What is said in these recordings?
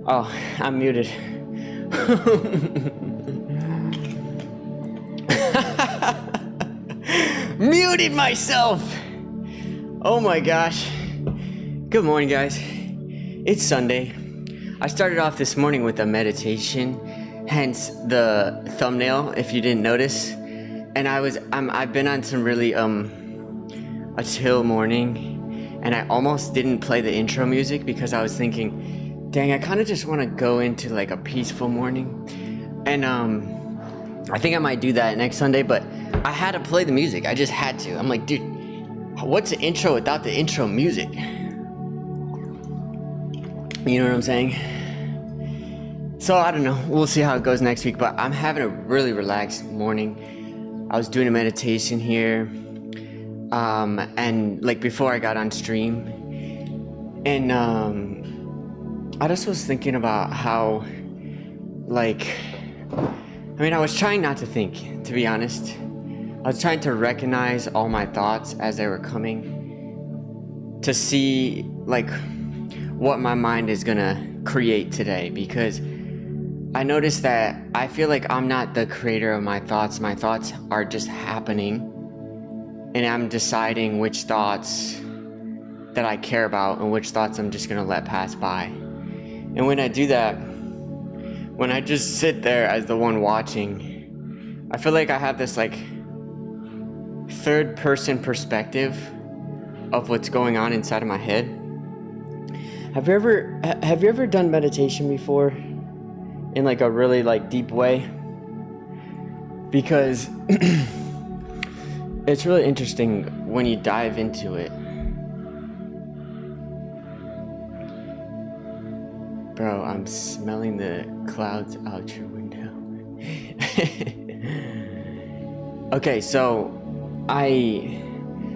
Oh, I'm muted. Muted myself! Oh my gosh. Good morning, guys. It's Sunday. I started off this morning with a meditation, hence the thumbnail, if you didn't notice. And I've been on some really a chill morning, and I almost didn't play the intro music because I was thinking, dang, I kind of just want to go into like a peaceful morning. And I think I might do that next Sunday, but I had to play the music. I just had to. I'm like, dude, what's the intro without the intro music? You know what I'm saying? So I don't know. We'll see how it goes next week, but I'm having a really relaxed morning. I was doing a meditation here, and like before I got on stream, and I just was thinking about how, like, I was trying not to think, to be honest. I was trying to recognize all my thoughts as they were coming, to see like what my mind is gonna create today, because I noticed that I feel like I'm not the creator of my thoughts. My thoughts are just happening, and I'm deciding which thoughts that I care about and which thoughts I'm just gonna let pass by. And when I do that, when I just sit there as the one watching, I feel like I have this like third person perspective of what's going on inside of my head. Have you ever done meditation before in like a really like deep way? Because it's really interesting when you dive into it. Bro, I'm smelling the clouds out your window. Okay, so I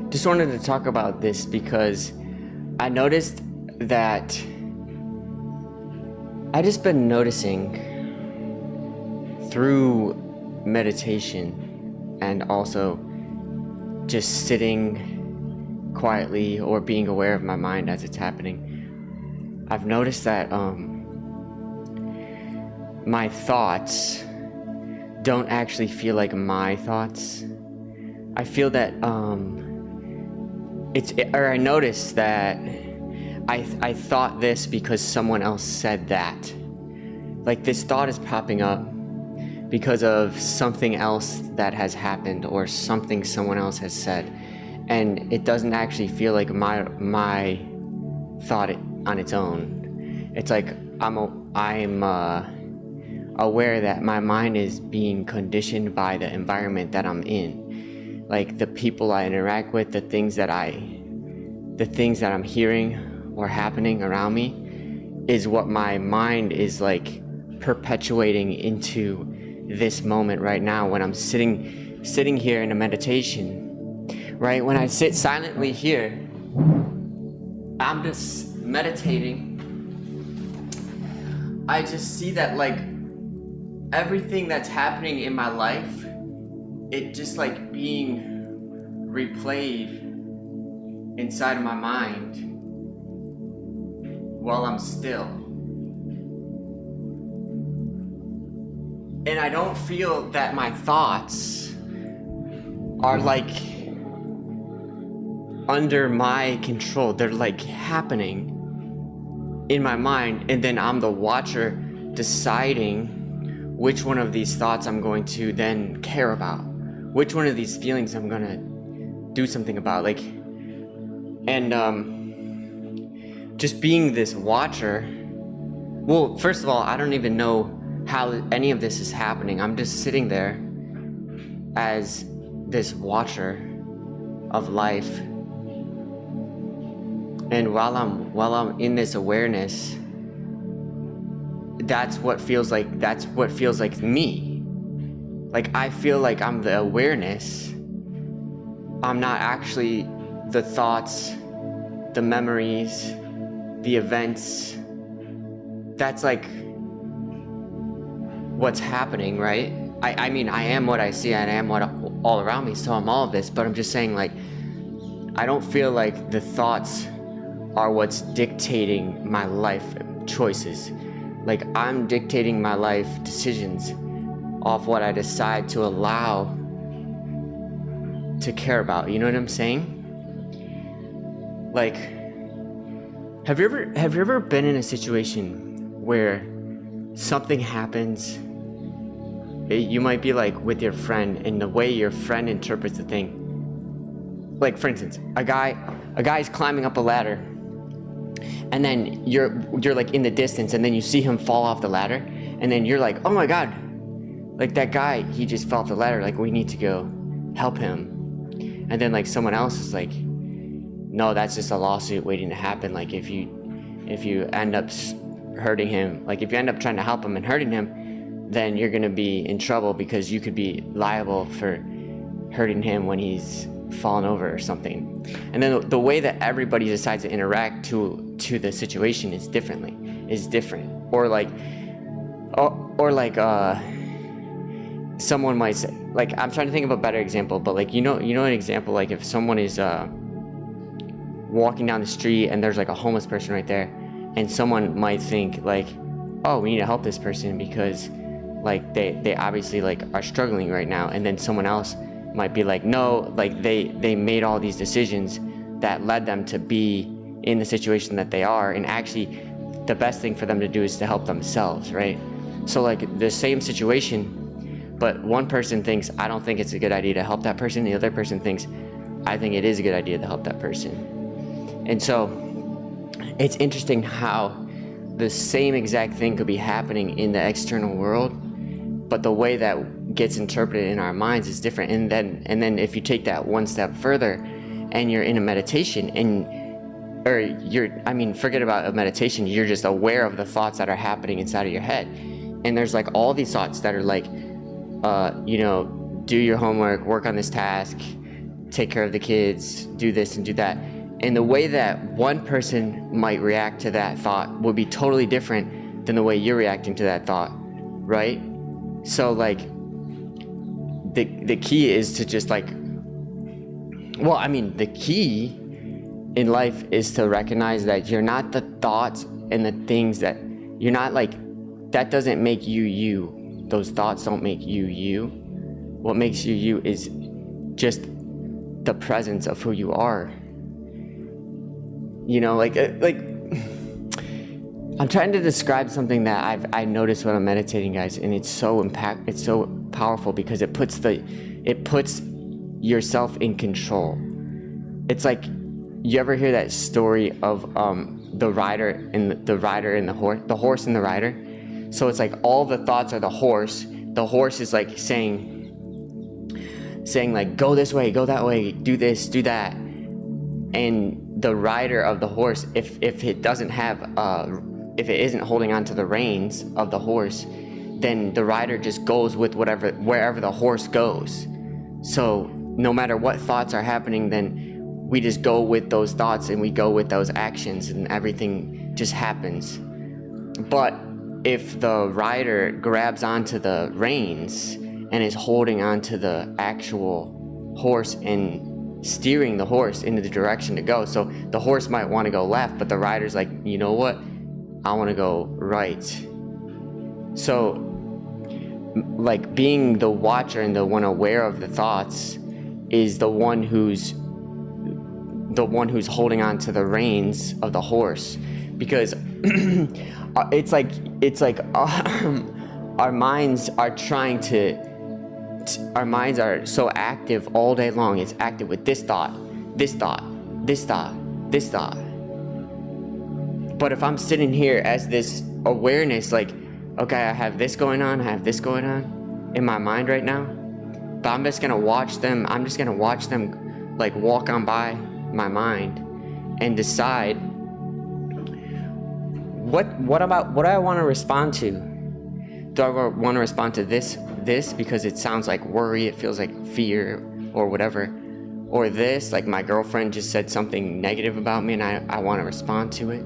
just wanted to talk about this because I noticed that I just been noticing through meditation and also just sitting quietly or being aware of my mind as it's happening. I've noticed that my thoughts don't actually feel like my thoughts. I feel that I noticed that I thought this because someone else said that. Like this thought is popping up because of something else that has happened or something someone else has said, and it doesn't actually feel like my thought on its own. It's like I'm aware that my mind is being conditioned by the environment that I'm in, like the people I interact with, the things that I'm hearing or happening around me is what my mind is like perpetuating into this moment right now when I'm sitting here in a meditation, right? When I sit silently here, I'm just meditating. I just see that like everything that's happening in my life, it just like being replayed inside of my mind while I'm still. And I don't feel that my thoughts are like under my control. They're like happening in my mind, and then I'm the watcher deciding which one of these thoughts I'm going to then care about, which one of these feelings I'm gonna do something about, like, and just being this watcher. Well, first of all, I don't even know how any of this is happening. I'm just sitting there as this watcher of life. And while I'm in this awareness, that's what feels like me. Like I feel like I'm the awareness. I'm not actually the thoughts, the memories, the events. That's like what's happening, right? I mean, I am what I see, and I am what all around me, so I'm all of this, but I'm just saying, like, I don't feel like the thoughts are what's dictating my life choices. Like, I'm dictating my life decisions off what I decide to allow to care about. You know what I'm saying? Like, have you ever been in a situation where something happens? You might be like with your friend, and the way your friend interprets the thing. Like, for instance, a guy's climbing up a ladder, and then you're like in the distance, and then you see him fall off the ladder, and then you're like, oh my god, like that guy, he just fell off the ladder, like we need to go help him. And then like someone else is like, no, that's just a lawsuit waiting to happen. Like if you end up hurting him, like if you end up trying to help him and hurting him, then you're gonna be in trouble because you could be liable for hurting him when he's fallen over or something. And then the way that everybody decides to interact to the situation is different. Or like someone might say, like, I'm trying to think of a better example, but like you know an example, like if someone is walking down the street and there's like a homeless person right there, and someone might think like, oh, we need to help this person because like they obviously like are struggling right now. And then someone else might be like, no, like they made all these decisions that led them to be in the situation that they are, and actually the best thing for them to do is to help themselves, right? So like the same situation, but one person thinks, I don't think it's a good idea to help that person. The other person thinks, I think it is a good idea to help that person. And so it's interesting how the same exact thing could be happening in the external world, but the way that gets interpreted in our minds is different. And then if you take that one step further and you're in a meditation forget about a meditation, you're just aware of the thoughts that are happening inside of your head. And there's like all these thoughts that are like, do your homework, work on this task, take care of the kids, do this and do that. And the way that one person might react to that thought will be totally different than the way you're reacting to that thought, right? So like the key is to just like, the key in life is to recognize that you're not the thoughts and the things that you're not like, that doesn't make you you. Those thoughts don't make you you. What makes you you is just the presence of who you are. You know, like I'm trying to describe something that I noticed when I'm meditating, guys, and it's so powerful because it puts yourself in control. It's like, you ever hear that story of the rider and the horse and the rider? So it's like all the thoughts are the horse. The horse is like saying like, go this way, go that way, do this, do that. And the rider of the horse, if it doesn't have if it isn't holding on to the reins of the horse, then the rider just goes with wherever the horse goes. So no matter what thoughts are happening, then we just go with those thoughts and we go with those actions, and everything just happens. But if the rider grabs onto the reins and is holding onto the actual horse and steering the horse into the direction to go, so the horse might want to go left, but the rider's like, you know what, I want to go right. So like being the watcher and the one aware of the thoughts is the one who's holding on to the reins of the horse, because it's like our minds are so active all day long. It's active with this thought, this thought, this thought, this thought. But if I'm sitting here as this awareness, like, okay, I have this going on, I have this going on in my mind right now, but I'm just gonna watch them like walk on by my mind and decide what do I want to respond to. Do I want to respond to this because it sounds like worry, it feels like fear or whatever, or this, like my girlfriend just said something negative about me and I want to respond to it.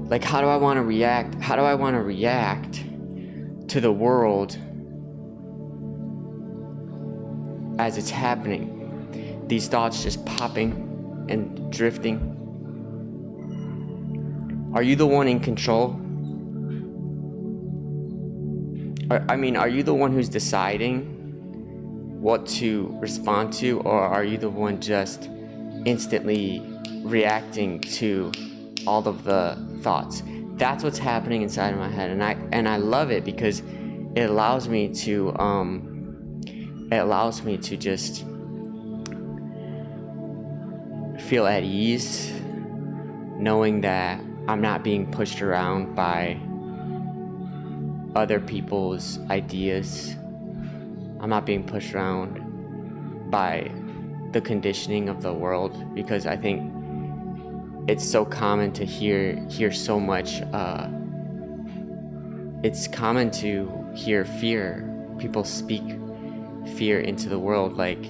Like, how do I want to react? How do I want to react to the world as it's happening? These thoughts just popping and drifting. Are you the one in control? are you the one who's deciding what to respond to, or are you the one just instantly reacting to all of the thoughts? That's what's happening inside of my head, and I love it because it allows me to just feel at ease, knowing that I'm not being pushed around by other people's ideas. I'm not being pushed around by the conditioning of the world, because I think it's so common to hear so much. It's common to hear fear. People speak fear into the world. Like,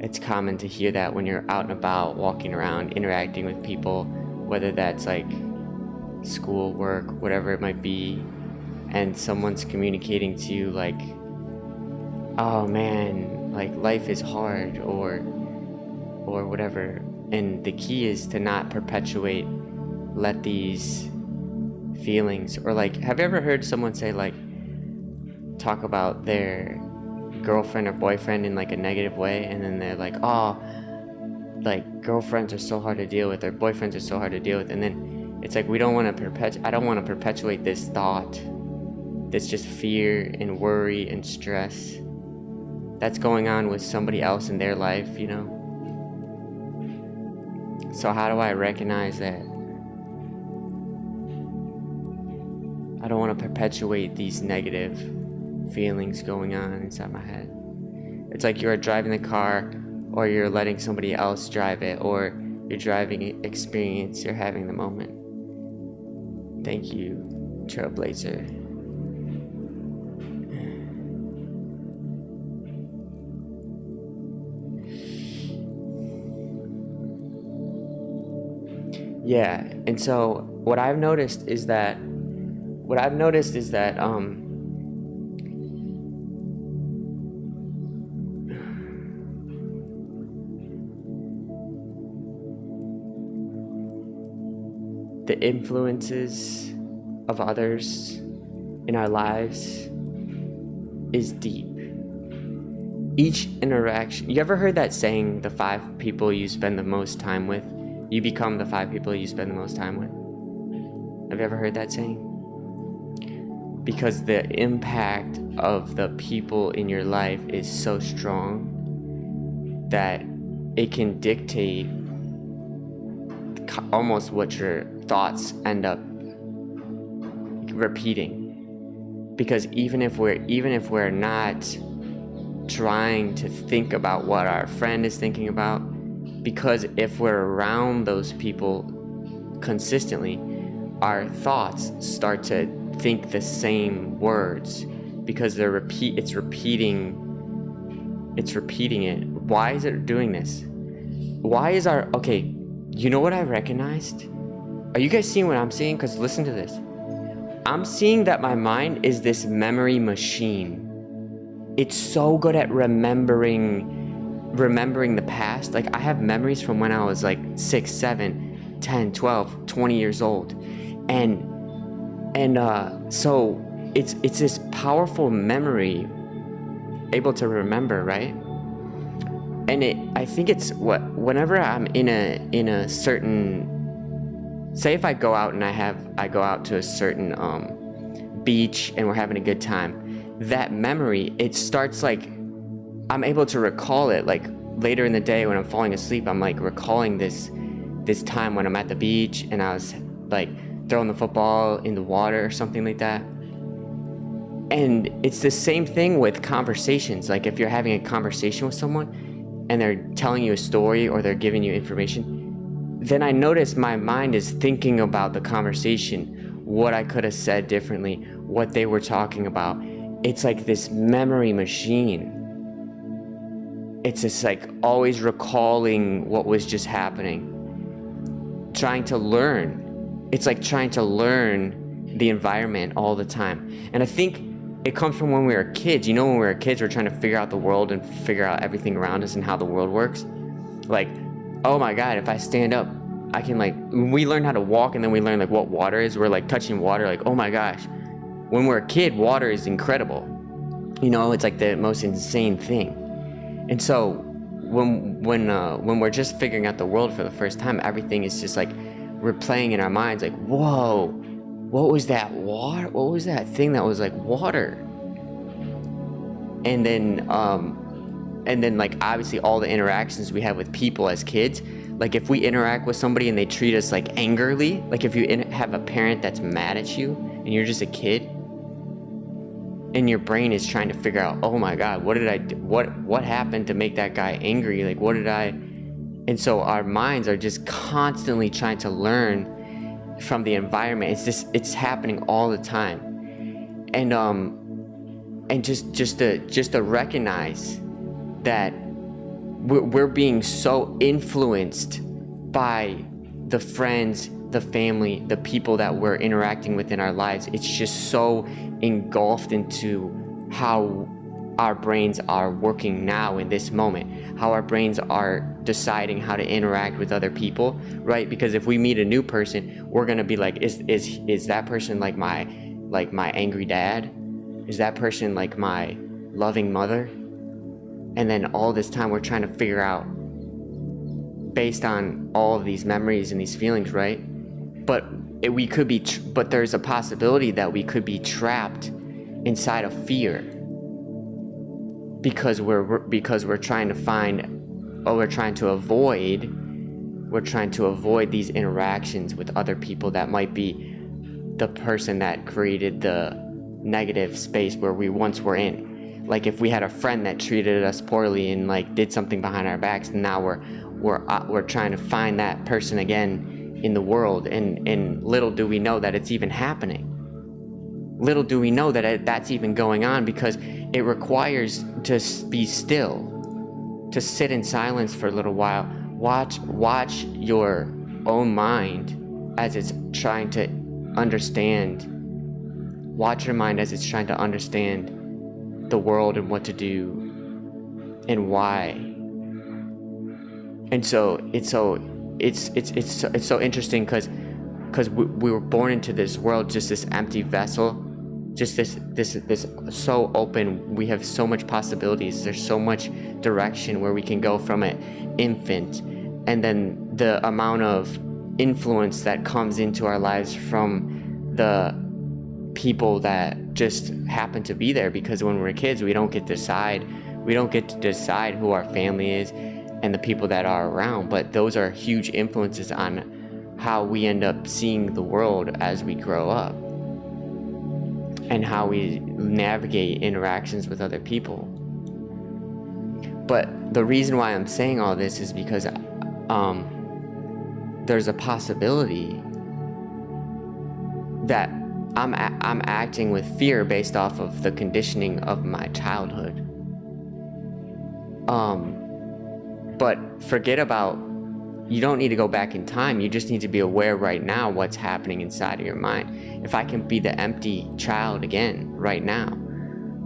it's common to hear that when you're out and about, walking around, interacting with people, whether that's like school, work, whatever it might be, and someone's communicating to you like, oh man, like life is hard, or whatever. And the key is to not let these feelings, or like, have you ever heard someone say, like, talk about their girlfriend or boyfriend in like a negative way, and then they're like, oh, like girlfriends are so hard to deal with, or boyfriends are so hard to deal with, and then it's like, I don't want to perpetuate this thought, this just fear and worry and stress that's going on with somebody else in their life, you know? So how do I recognize that I don't want to perpetuate these negative feelings going on inside my head? It's like you're driving the car, or you're letting somebody else drive it, or you're driving experience, you're having the moment. Thank you, Trailblazer. Yeah, and so what I've noticed is that the influences of others in our lives is deep. Each interaction, you ever heard that saying, the 5 people you spend the most time with? You become the 5 people you spend the most time with. Have you ever heard that saying? Because the impact of the people in your life is so strong that it can dictate almost what your thoughts end up repeating. Because even if we're not trying to think about what our friend is thinking about, because if we're around those people consistently, our thoughts start to think the same words, because it's repeating it. Why is it doing this? Okay, you know what I recognized? Are you guys seeing what I'm seeing? Because listen to this. I'm seeing that my mind is this memory machine. It's so good at remembering the past. Like, I have memories from when I was like 6, 7, 10, 12, 20 years old. And so it's this powerful memory, able to remember, right? And I think it's whenever I'm in a certain, say if I go out and I go out to a certain beach and we're having a good time, that memory, it starts like, I'm able to recall it, like later in the day when I'm falling asleep, I'm like recalling this time when I'm at the beach and I was like throwing the football in the water or something like that. And it's the same thing with conversations. Like, if you're having a conversation with someone and they're telling you a story or they're giving you information, then I notice my mind is thinking about the conversation, what I could have said differently, what they were talking about. It's like this memory machine. It's just like always recalling what was just happening, trying to learn. It's like trying to learn the environment all the time. And I think it comes from when we were kids. You know, when we were kids, we're trying to figure out the world and figure out everything around us and how the world works. Like, oh my God, if I stand up, I can, like, when we learn how to walk and then we learn like what water is, we're like touching water, like, oh my gosh, when we're a kid, water is incredible. You know, it's like the most insane thing. And so when we're just figuring out the world for the first time, everything is just like replaying in our minds, like, whoa, what was that water? What was that thing that was like water? And then like obviously all the interactions we have with people as kids, like if we interact with somebody and they treat us like angrily, like if you have a parent that's mad at you and you're just a kid, and your brain is trying to figure out, oh my God, what did I do? What happened to make that guy angry? Like, what did I? And so our minds are just constantly trying to learn from the environment. It's happening all the time. And just to recognize that we're being so influenced by the friends, the family, the people that we're interacting with in our lives. It's just so engulfed into how our brains are working now in this moment, how our brains are deciding how to interact with other people, right? Because if we meet a new person, we're gonna be like, is that person like my angry dad? Is that person like my loving mother? And then all this time we're trying to figure out based on all of these memories and these feelings, right? But we could be, but there's a possibility that we could be trapped inside of fear because we're trying to find, or we're trying to avoid these interactions with other people that might be the person that created the negative space where we once were in. Like if we had a friend that treated us poorly and like did something behind our backs, and now we're trying to find that person again in the world, and little do we know that it's even happening. Little do we know that that's even going on, because it requires to be still, to sit in silence for a little while. Watch your own mind as it's trying to understand. Watch your mind as it's trying to understand the world and what to do and why. And so it's so interesting because we were born into this world, just this empty vessel, just this so open. We have so much possibilities. There's so much direction where we can go from an infant, and then the amount of influence that comes into our lives from the people that just happen to be there. Because when we're kids, we don't get to decide who our family is and the people that are around, but those are huge influences on how we end up seeing the world as we grow up and how we navigate interactions with other people. But the reason why I'm saying all this is because there's a possibility that I'm acting with fear based off of the conditioning of my childhood. But forget about, you don't need to go back in time. You just need to be aware right now what's happening inside of your mind. If I can be the empty child again right now,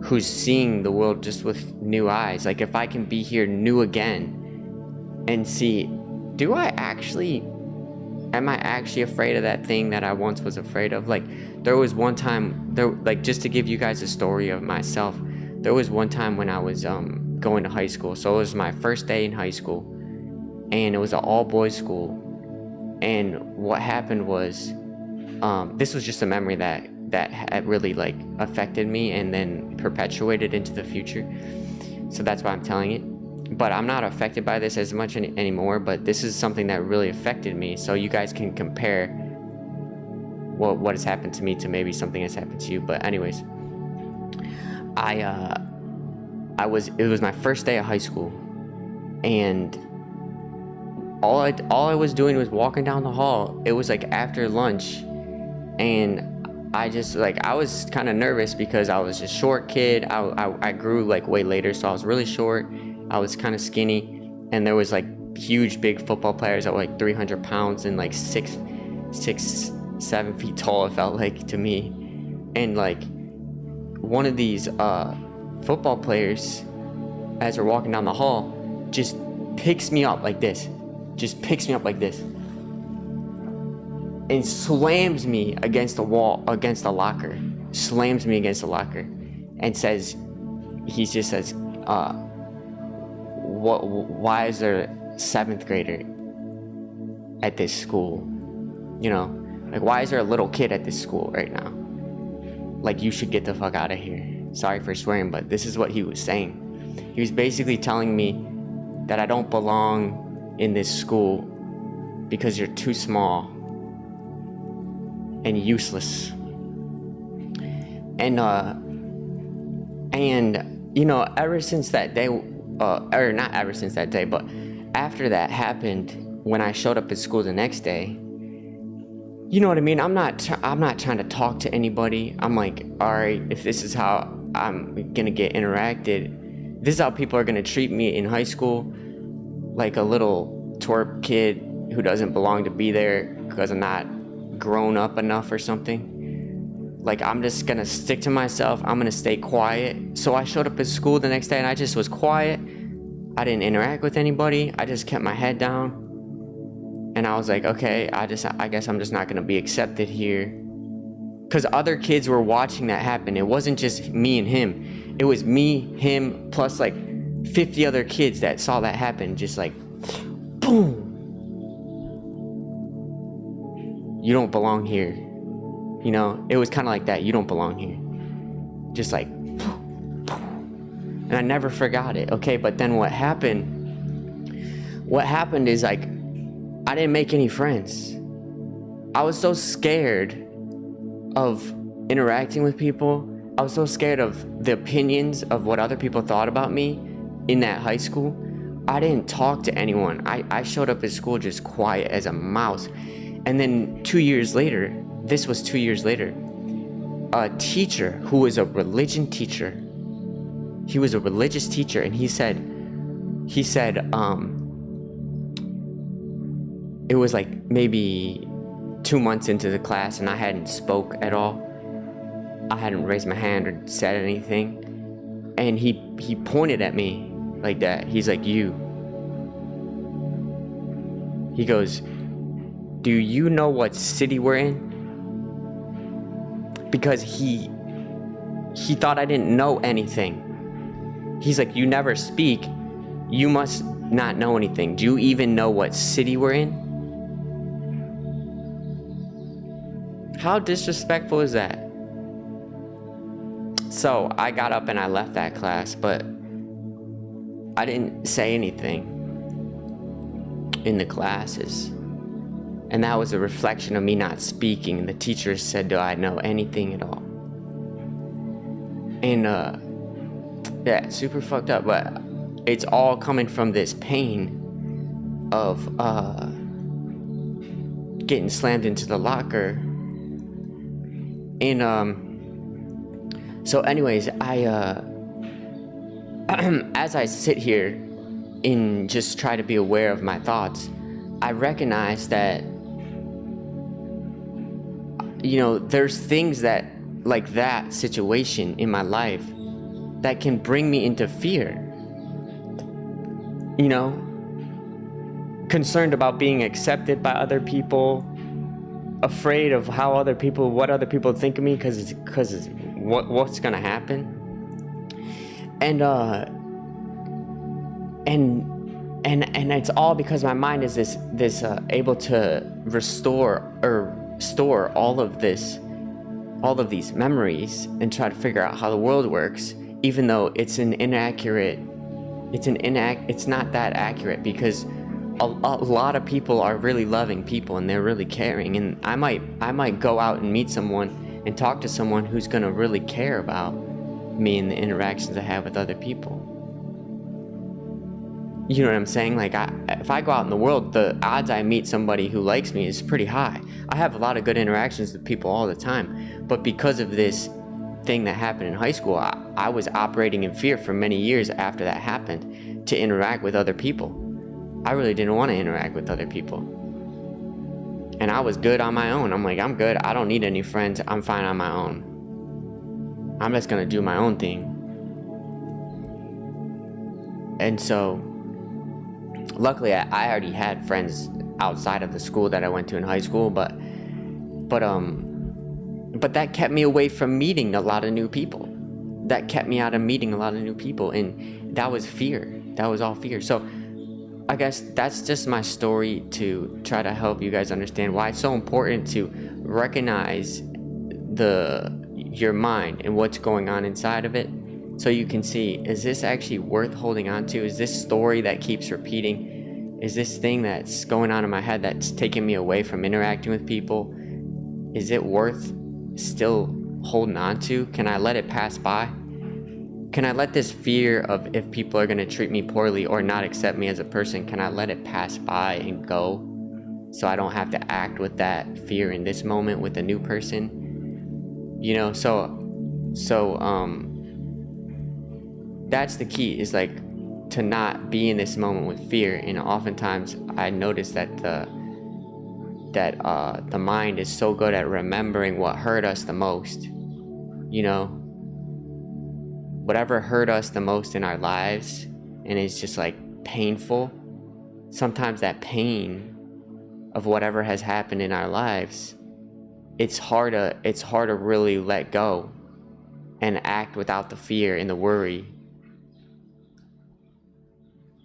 who's seeing the world just with new eyes, like if I can be here new again and see, am I actually afraid of that thing that I once was afraid of? Like there was one time, like just to give you guys a story of myself, there was one time when I was going to high school. So it was my first day in high school, and it was an all-boys school. And what happened was, this was just a memory that had really like affected me and then perpetuated into the future. So that's why I'm telling it. But I'm not affected by this as much anymore, but this is something that really affected me. So you guys can compare what has happened to me to maybe something that's happened to you. But anyways, it was my first day of high school, and all I was doing was walking down the hall. It was like after lunch, and I just like, I was kind of nervous because I was a short kid. I grew like way later, so I was really short. I was kind of skinny, and there was like huge big football players that were like 300 pounds and like 7 feet tall, it felt like to me. And like one of these football players, as we're walking down the hall, just picks me up like this, and slams me against the wall, against the locker, slams me against the locker and says, he just says, why is there a 7th grader at this school? You know, like, why is there a little kid at this school right now? Like, you should get the fuck out of here. Sorry for swearing, but this is what he was saying. He was basically telling me that I don't belong in this school because you're too small and useless. And you know, ever since that day, or not ever since that day, but after that happened, when I showed up at school the next day, you know what I mean? I'm not trying to talk to anybody. I'm like, all right, if this is how I'm gonna get interacted, this is how people are gonna treat me in high school, like a little twerp kid who doesn't belong to be there because I'm not grown up enough or something. Like, I'm just gonna stick to myself. I'm gonna stay quiet. So I showed up at school the next day and I just was quiet. I didn't interact with anybody. I just kept my head down. And I was like, okay, I guess I'm just not gonna be accepted here. Because other kids were watching that happen. It wasn't just me and him. It was me, him, plus like 50 other kids that saw that happen. Just like, boom. You don't belong here. You know, it was kind of like that. You don't belong here. Just like, and I never forgot it. Okay, but then what happened is, like, I didn't make any friends. I was so scared of interacting with people. I was so scared of the opinions of what other people thought about me in that high school. I didn't talk to anyone. I showed up at school just quiet as a mouse. And then 2 years later, this was 2 years later, a teacher who was a religion teacher, he was a religious teacher, and he said, it was like maybe 2 months into the class and I hadn't spoke at all. I hadn't raised my hand or said anything. And he pointed at me like that. He's like, you. He goes, do you know what city we're in? Because he thought I didn't know anything. He's like, you never speak. You must not know anything. Do you even know what city we're in? How disrespectful is that? So I got up and I left that class, but I didn't say anything in the classes. And that was a reflection of me not speaking. The teacher said, do I know anything at all? And yeah, super fucked up, but it's all coming from this pain of getting slammed into the locker. And so anyways, I as I sit here and just try to be aware of my thoughts, I recognize that, you know, there's things that, like that situation in my life, that can bring me into fear. You know, concerned about being accepted by other people, afraid of what other people think of me, because what's gonna happen, and it's all because my mind is this able to restore or store all of these memories and try to figure out how the world works, even though it's not that accurate, because a lot of people are really loving people and they're really caring, and I might go out and meet someone and talk to someone who's gonna really care about me and the interactions I have with other people. You know what I'm saying? Like, if I go out in the world, the odds I meet somebody who likes me is pretty high. I have a lot of good interactions with people all the time, but because of this thing that happened in high school, I was operating in fear for many years after that happened to interact with other people. I really didn't want to interact with other people. And I was good on my own. I'm like, I'm good. I don't need any friends. I'm fine on my own. I'm just going to do my own thing. And so, luckily, I already had friends outside of the school that I went to in high school, but But that kept me away from meeting a lot of new people. That kept me out of meeting a lot of new people. And that was fear. That was all fear. So I guess that's just my story to try to help you guys understand why it's so important to recognize your mind and what's going on inside of it, so you can see, is this actually worth holding on to? Is this story that keeps repeating? Is this thing that's going on in my head that's taking me away from interacting with people? Is it worth still holding on to? Can I let it pass by? Can I let this fear of if people are going to treat me poorly or not accept me as a person, can I let it pass by and go, so I don't have to act with that fear in this moment with a new person? You know, so that's the key, is like to not be in this moment with fear. And oftentimes I notice that the mind is so good at remembering what hurt us the most. You know, whatever hurt us the most in our lives, and it's just like painful. Sometimes that pain of whatever has happened in our lives, it's hard to really let go and act without the fear and the worry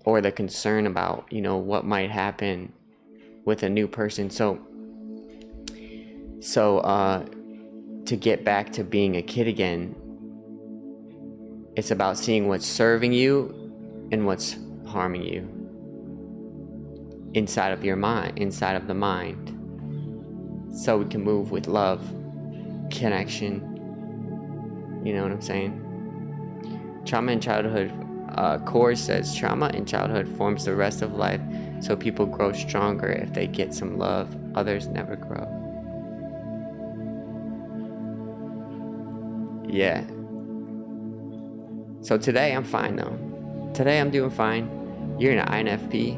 or the concern about, you know, what might happen with a new person. So to get back to being a kid again, it's about seeing what's serving you and what's harming you inside of your mind, inside of the mind, so we can move with love, connection. You know what I'm saying? Trauma in childhood, Core says, trauma in childhood forms the rest of life, so people grow stronger if they get some love. Others never grow. Yeah. So today I'm fine though. Today I'm doing fine. You're an INFP?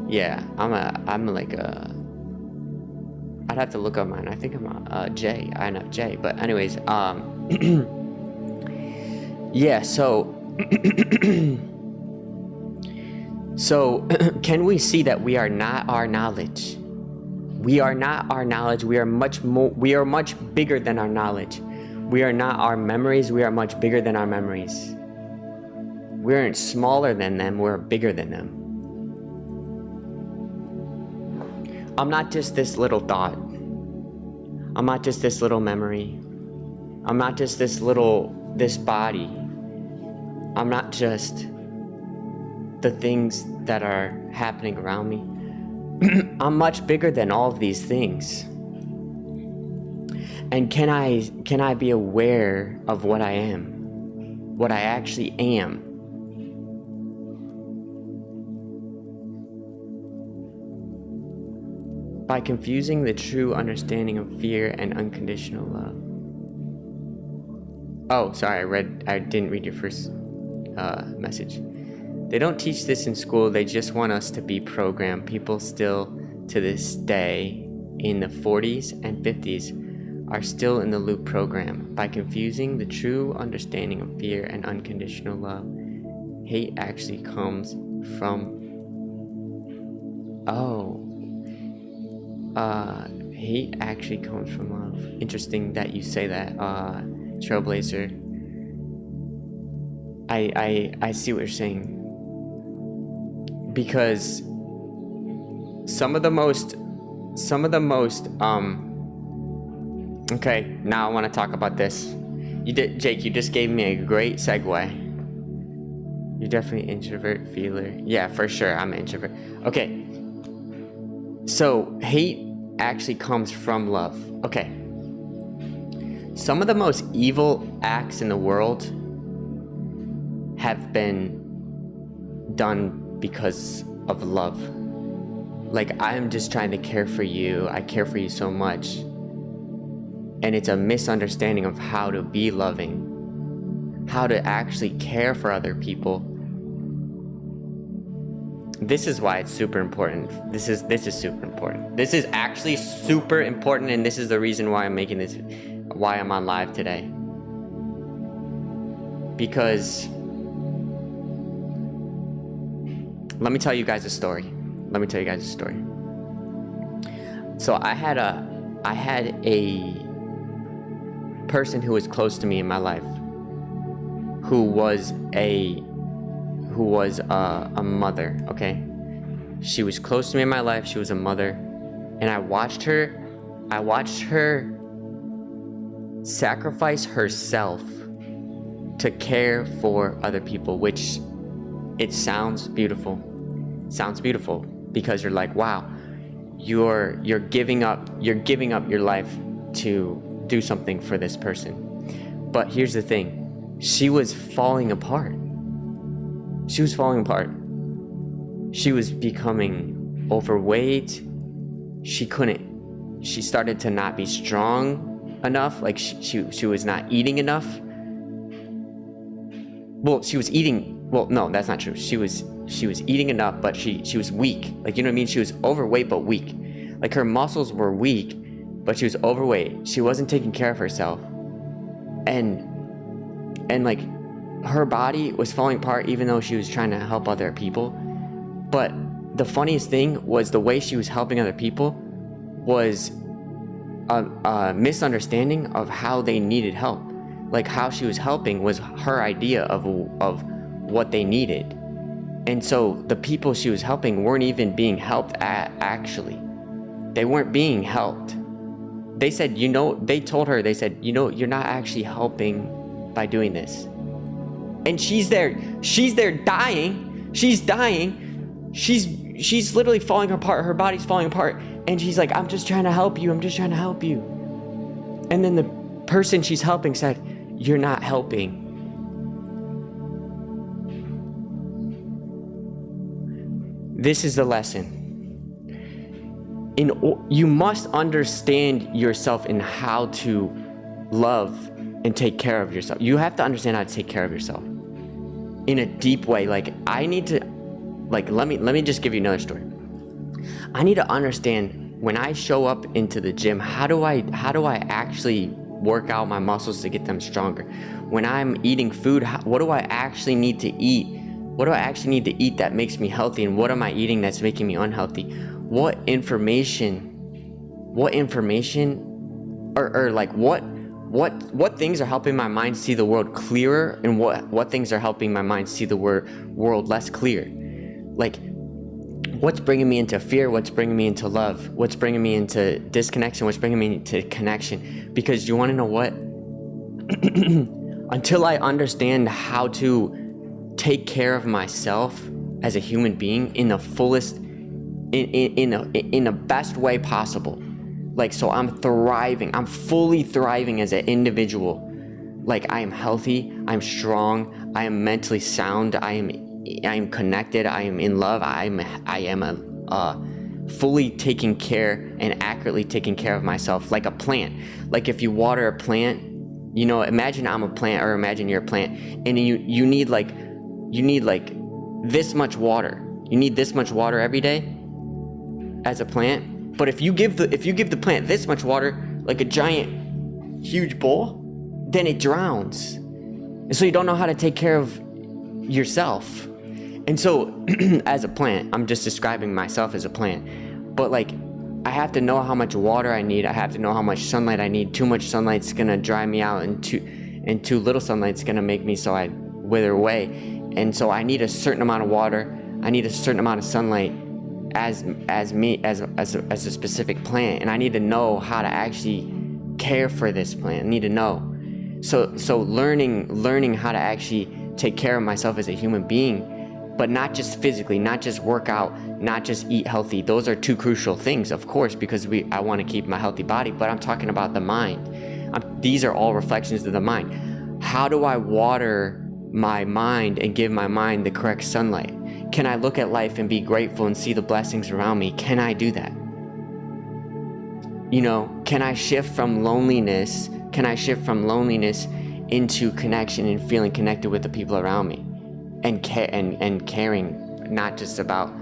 Yeah, I'm like a, I'd have to look up mine. I think I'm a J, INFJ. But anyways, yeah, so so can we see that we are not our knowledge? We are not our knowledge. We are much bigger than our knowledge. We are not our memories. We are much bigger than our memories. We aren't smaller than them. We're bigger than them. I'm not just this little thought. I'm not just this little memory. I'm not just this body. I'm not just the things that are happening around me. I'm much bigger than all of these things. And can I be aware of what I am? What I actually am? By confusing the true understanding of fear and unconditional love. Oh, sorry, I didn't read your first message. They don't teach this in school. They just want us to be programmed. People still, to this day, in the 40s and 50s, are still in the loop program. By confusing the true understanding of fear and unconditional love, hate actually comes from... hate actually comes from love. Interesting that you say that, Trailblazer. I see what you're saying. Because some of the most okay, now I want to talk about this. Jake, you just gave me a great segue. You're definitely introvert, feeler. Yeah, for sure, I'm an introvert. Okay, so hate actually comes from love. Okay, some of the most evil acts in the world have been done because of love. Like, I'm just trying to care for you. I care for you so much. And it's a misunderstanding of how to be loving, how to actually care for other people. This is why it's super important. This is super important. This is actually super important, and this is the reason why I'm making this, why I'm on live today. Because let me tell you guys a story. So I had a person who was close to me in my life, who was a mother, okay? She was close to me in my life. She was a mother, and I watched her sacrifice herself to care for other people, which it sounds beautiful. Because you're like, wow, you're giving up your life to do something for this person. But here's the thing, she was falling apart. She was becoming overweight. She started to not be strong enough. Like she was not eating enough. Well, she was eating, well, no, that's not true. She was eating enough, but she was weak. Like, you know what I mean? She was overweight, but weak. Like, her muscles were weak, but she was overweight. She wasn't taking care of herself. And like, her body was falling apart even though she was trying to help other people. But the funniest thing was the way she was helping other people was a misunderstanding of how they needed help. Like, how she was helping was her idea of what they needed. And so the people she was helping weren't even being helped actually. They weren't being helped. They said, they told her, you're not actually helping by doing this. And she's there dying. She's dying. She's literally falling apart. Her body's falling apart. And she's like, I'm just trying to help you. And then the person she's helping said, you're not helping. This is the lesson. You must understand yourself in how to love and take care of yourself. You have to understand how to take care of yourself in a deep way. Like, I need to, like, let me just give you another story. I need to understand when I show up into the gym, how do I actually work out my muscles to get them stronger? When I'm eating food, what do I actually need to eat? What do I actually need to eat that makes me healthy? And what am I eating that's making me unhealthy? What information, or like what things are helping my mind see the world clearer, and what things are helping my mind see the world less clear? Like, what's bringing me into fear? What's bringing me into love? What's bringing me into disconnection? What's bringing me into connection? Because you want to know what? Until I understand how to take care of myself as a human being in the fullest, in the best way possible, like, so I'm fully thriving as an individual. Like, I am healthy, I'm strong, I am mentally sound, I am connected, I am in love, I am fully taking care and accurately taking care of myself, like a plant. Like, if you water a plant, imagine I'm a plant, or imagine you're a plant, and you need like this much water. You need this much water every day as a plant. But if you give the plant this much water, like a giant, huge bowl, then it drowns. And so you don't know how to take care of yourself. And so, as a plant, I'm just describing myself as a plant. But like, I have to know how much water I need. I have to know how much sunlight I need. Too much sunlight's gonna dry me out, and too little sunlight's gonna make me so I wither away. And so I need a certain amount of water. I need a certain amount of sunlight as a specific plant, and I need to know how to actually care for this plant. I need to know. So learning how to actually take care of myself as a human being, but not just physically, not just work out, not just eat healthy. Those are two crucial things, of course, because I want to keep my healthy body, but I'm talking about the mind. These are all reflections of the mind. How do I water my mind and give my mind the correct sunlight? Can I look at life and be grateful and see the blessings around me? Can I do that? Can I shift from loneliness? Can I shift from loneliness into connection and feeling connected with the people around me, and caring not just about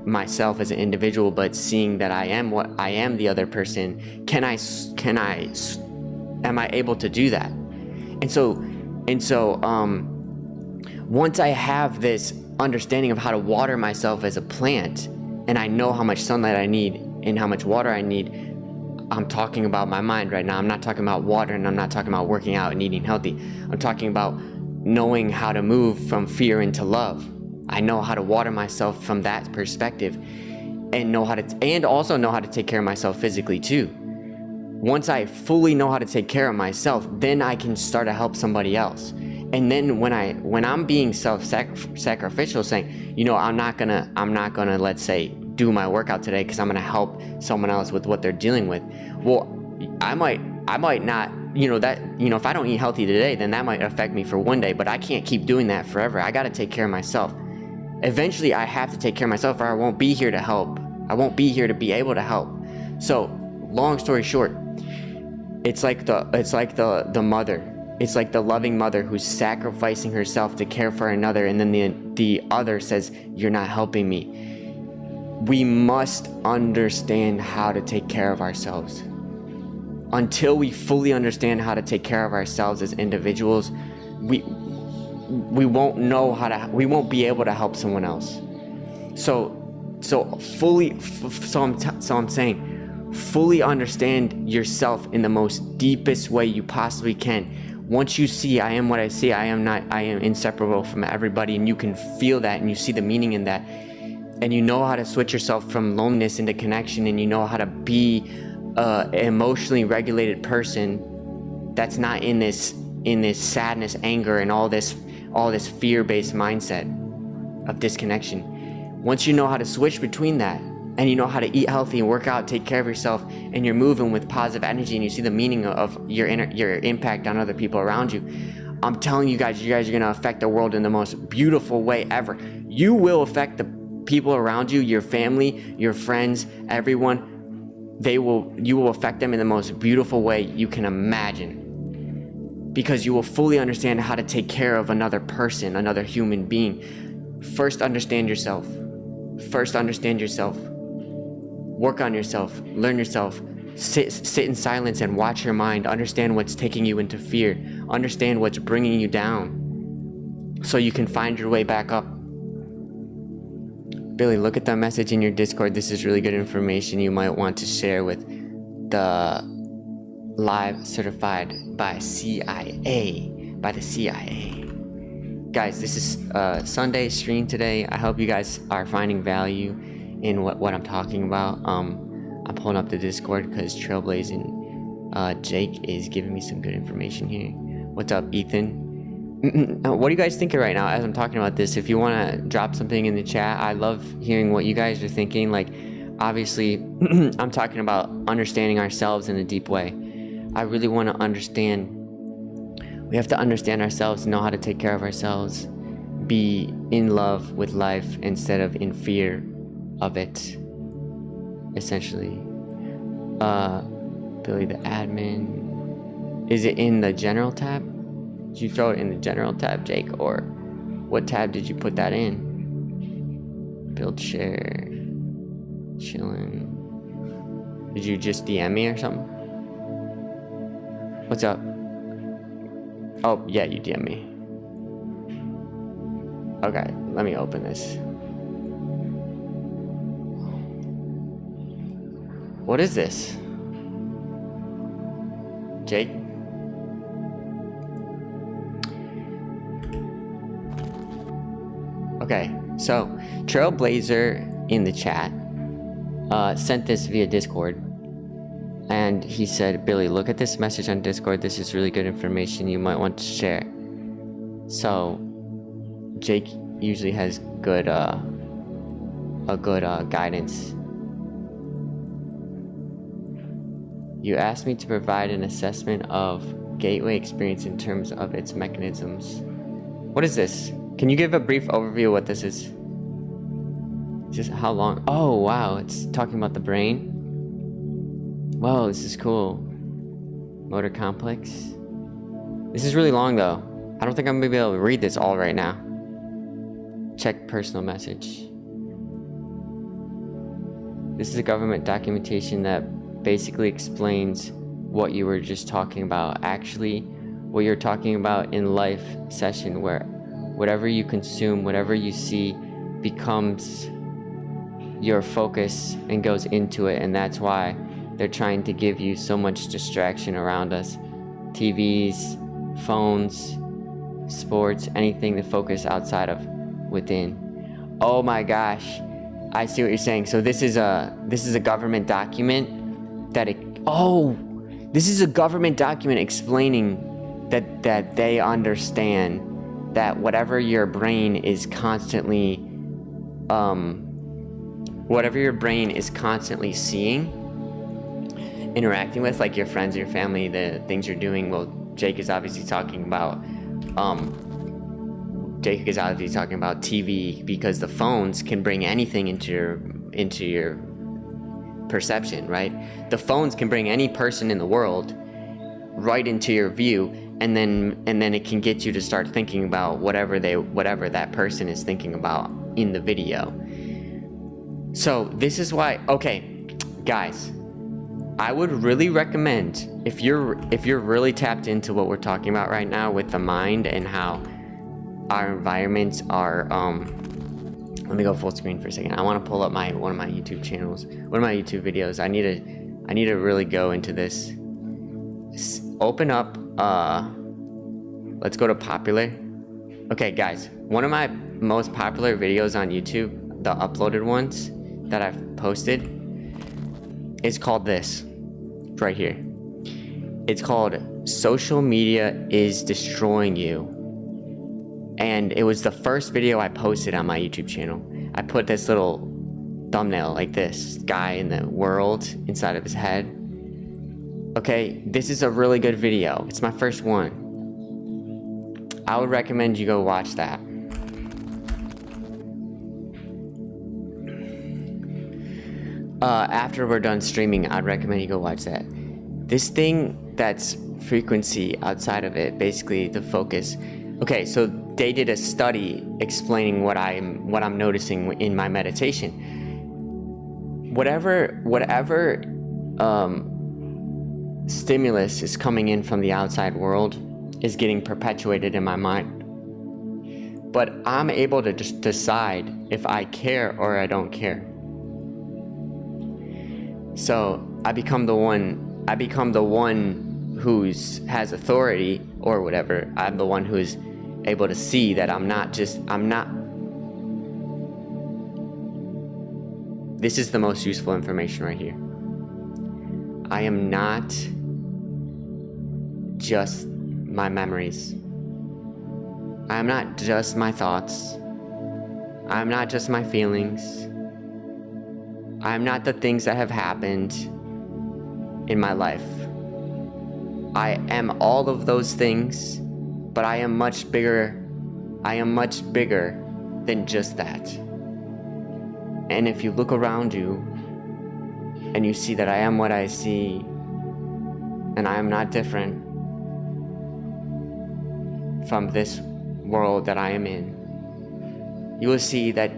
myself as an individual, but seeing that I am the other person? Am I able to do that? And so once I have this understanding of how to water myself as a plant, and I know how much sunlight I need and how much water I need, I'm talking about my mind right now. I'm not talking about water, and I'm not talking about working out and eating healthy. I'm talking about knowing how to move from fear into love. I know how to water myself from that perspective, and also know how to take care of myself physically too. Once I fully know how to take care of myself, then I can start to help somebody else. And then when I'm being self-sacrificial, saying, you know, I'm not gonna, let's say, do my workout today because I'm gonna help someone else with what they're dealing with. Well, I might not, if I don't eat healthy today, then that might affect me for one day, but I can't keep doing that forever. I gotta take care of myself. Eventually I have to take care of myself, or I won't be here to help. I won't be here to be able to help. So long story short, it's like the mother. It's like the loving mother who's sacrificing herself to care for another, and then the other says, you're not helping me. We must understand how to take care of ourselves. Until we fully understand how to take care of ourselves as individuals, we won't be able to help someone else. I'm saying, fully understand yourself in the most deepest way you possibly can. Once you see, I am what I see, I am inseparable from everybody, and you can feel that, and you see the meaning in that, and you know how to switch yourself from loneliness into connection, and you know how to be an emotionally regulated person that's not in this sadness, anger, and all this fear-based mindset of disconnection. Once you know how to switch between that, and you know how to eat healthy and work out, take care of yourself, and you're moving with positive energy, and you see the meaning of your impact on other people around you, I'm telling you guys are gonna affect the world in the most beautiful way ever. You will affect the people around you, your family, your friends, everyone. You will affect them in the most beautiful way you can imagine, because you will fully understand how to take care of another person, another human being. First understand yourself. Work on yourself, learn yourself, sit in silence and watch your mind. Understand what's taking you into fear. Understand what's bringing you down, so you can find your way back up. Billy, look at that message in your Discord. This is really good information you might want to share with the live certified by the CIA. Guys, this is Sunday stream today. I hope you guys are finding value in what I'm talking about. I'm pulling up the Discord because Trailblazing Jake is giving me some good information here. What's up, Ethan? What are you guys thinking right now as I'm talking about this? If you want to drop something in the chat, I love hearing what you guys are thinking. Like, obviously, I'm talking about understanding ourselves in a deep way. I really want to understand. We have to understand ourselves, know how to take care of ourselves, be in love with life instead of in fear of it, essentially. Billy the admin. Is it in the general tab? Did you throw it in the general tab, Jake, or what tab did you put that in? Build share, chillin'. Did you just DM me or something? What's up? Oh, yeah, you DM me. Okay, let me open this. What is this? Jake? Okay, so Trailblazer in the chat sent this via Discord, and he said, Billy, look at this message on Discord. This is really good information you might want to share. So Jake usually has good guidance. You asked me to provide an assessment of gateway experience in terms of its mechanisms. What is this? Can you give a brief overview of what this is? Just how long? Oh, wow. It's talking about the brain. Whoa, this is cool. Motor complex. This is really long, though. I don't think I'm going to be able to read this all right now. Check personal message. This is a government documentation that basically explains what you were just talking about. Actually, what you're talking about in life session, where whatever you consume, whatever you see becomes your focus and goes into it, and that's why they're trying to give you so much distraction around us. TVs, phones, sports, anything to focus outside of within. Oh my gosh, I see what you're saying. So this is a government document that this is a government document explaining that they understand that whatever your brain is constantly seeing, interacting with, like your friends, your family, the things you're doing. Well, Jake is obviously talking about TV, because the phones can bring anything into your perception, right? The phones can bring any person in the world right into your view, and then it can get you to start thinking about whatever that person is thinking about in the video. So this is why, okay, guys, I would really recommend, if you're really tapped into what we're talking about right now with the mind and how our environments are, let me go full screen for a second. I want to pull up one of my YouTube channels, one of my YouTube videos. I need to really go into this. Open up, let's go to popular. Okay, guys, one of my most popular videos on YouTube, the uploaded ones that I've posted, is called this right here. It's called "Social Media is Destroying You." And it was the first video I posted on my YouTube channel. I put this little thumbnail like this guy in the world inside of his head. Okay, this is a really good video. It's my first one. I would recommend you go watch that. After we're done streaming, I'd recommend you go watch that. This thing that's frequency outside of it, basically the focus. Okay, so they did a study explaining what I'm noticing in my meditation. Whatever stimulus is coming in from the outside world is getting perpetuated in my mind. But I'm able to just decide if I care or I don't care. So I become the one who has authority or whatever. I'm the one who's able to see that this is the most useful information right here. I am not just my memories. I am not just my thoughts. I am not just my feelings. I am not the things that have happened in my life. I am all of those things, but I am much bigger. I am much bigger than just that. And if you look around you and you see that I am what I see, and I am not different from this world that I am in, you will see that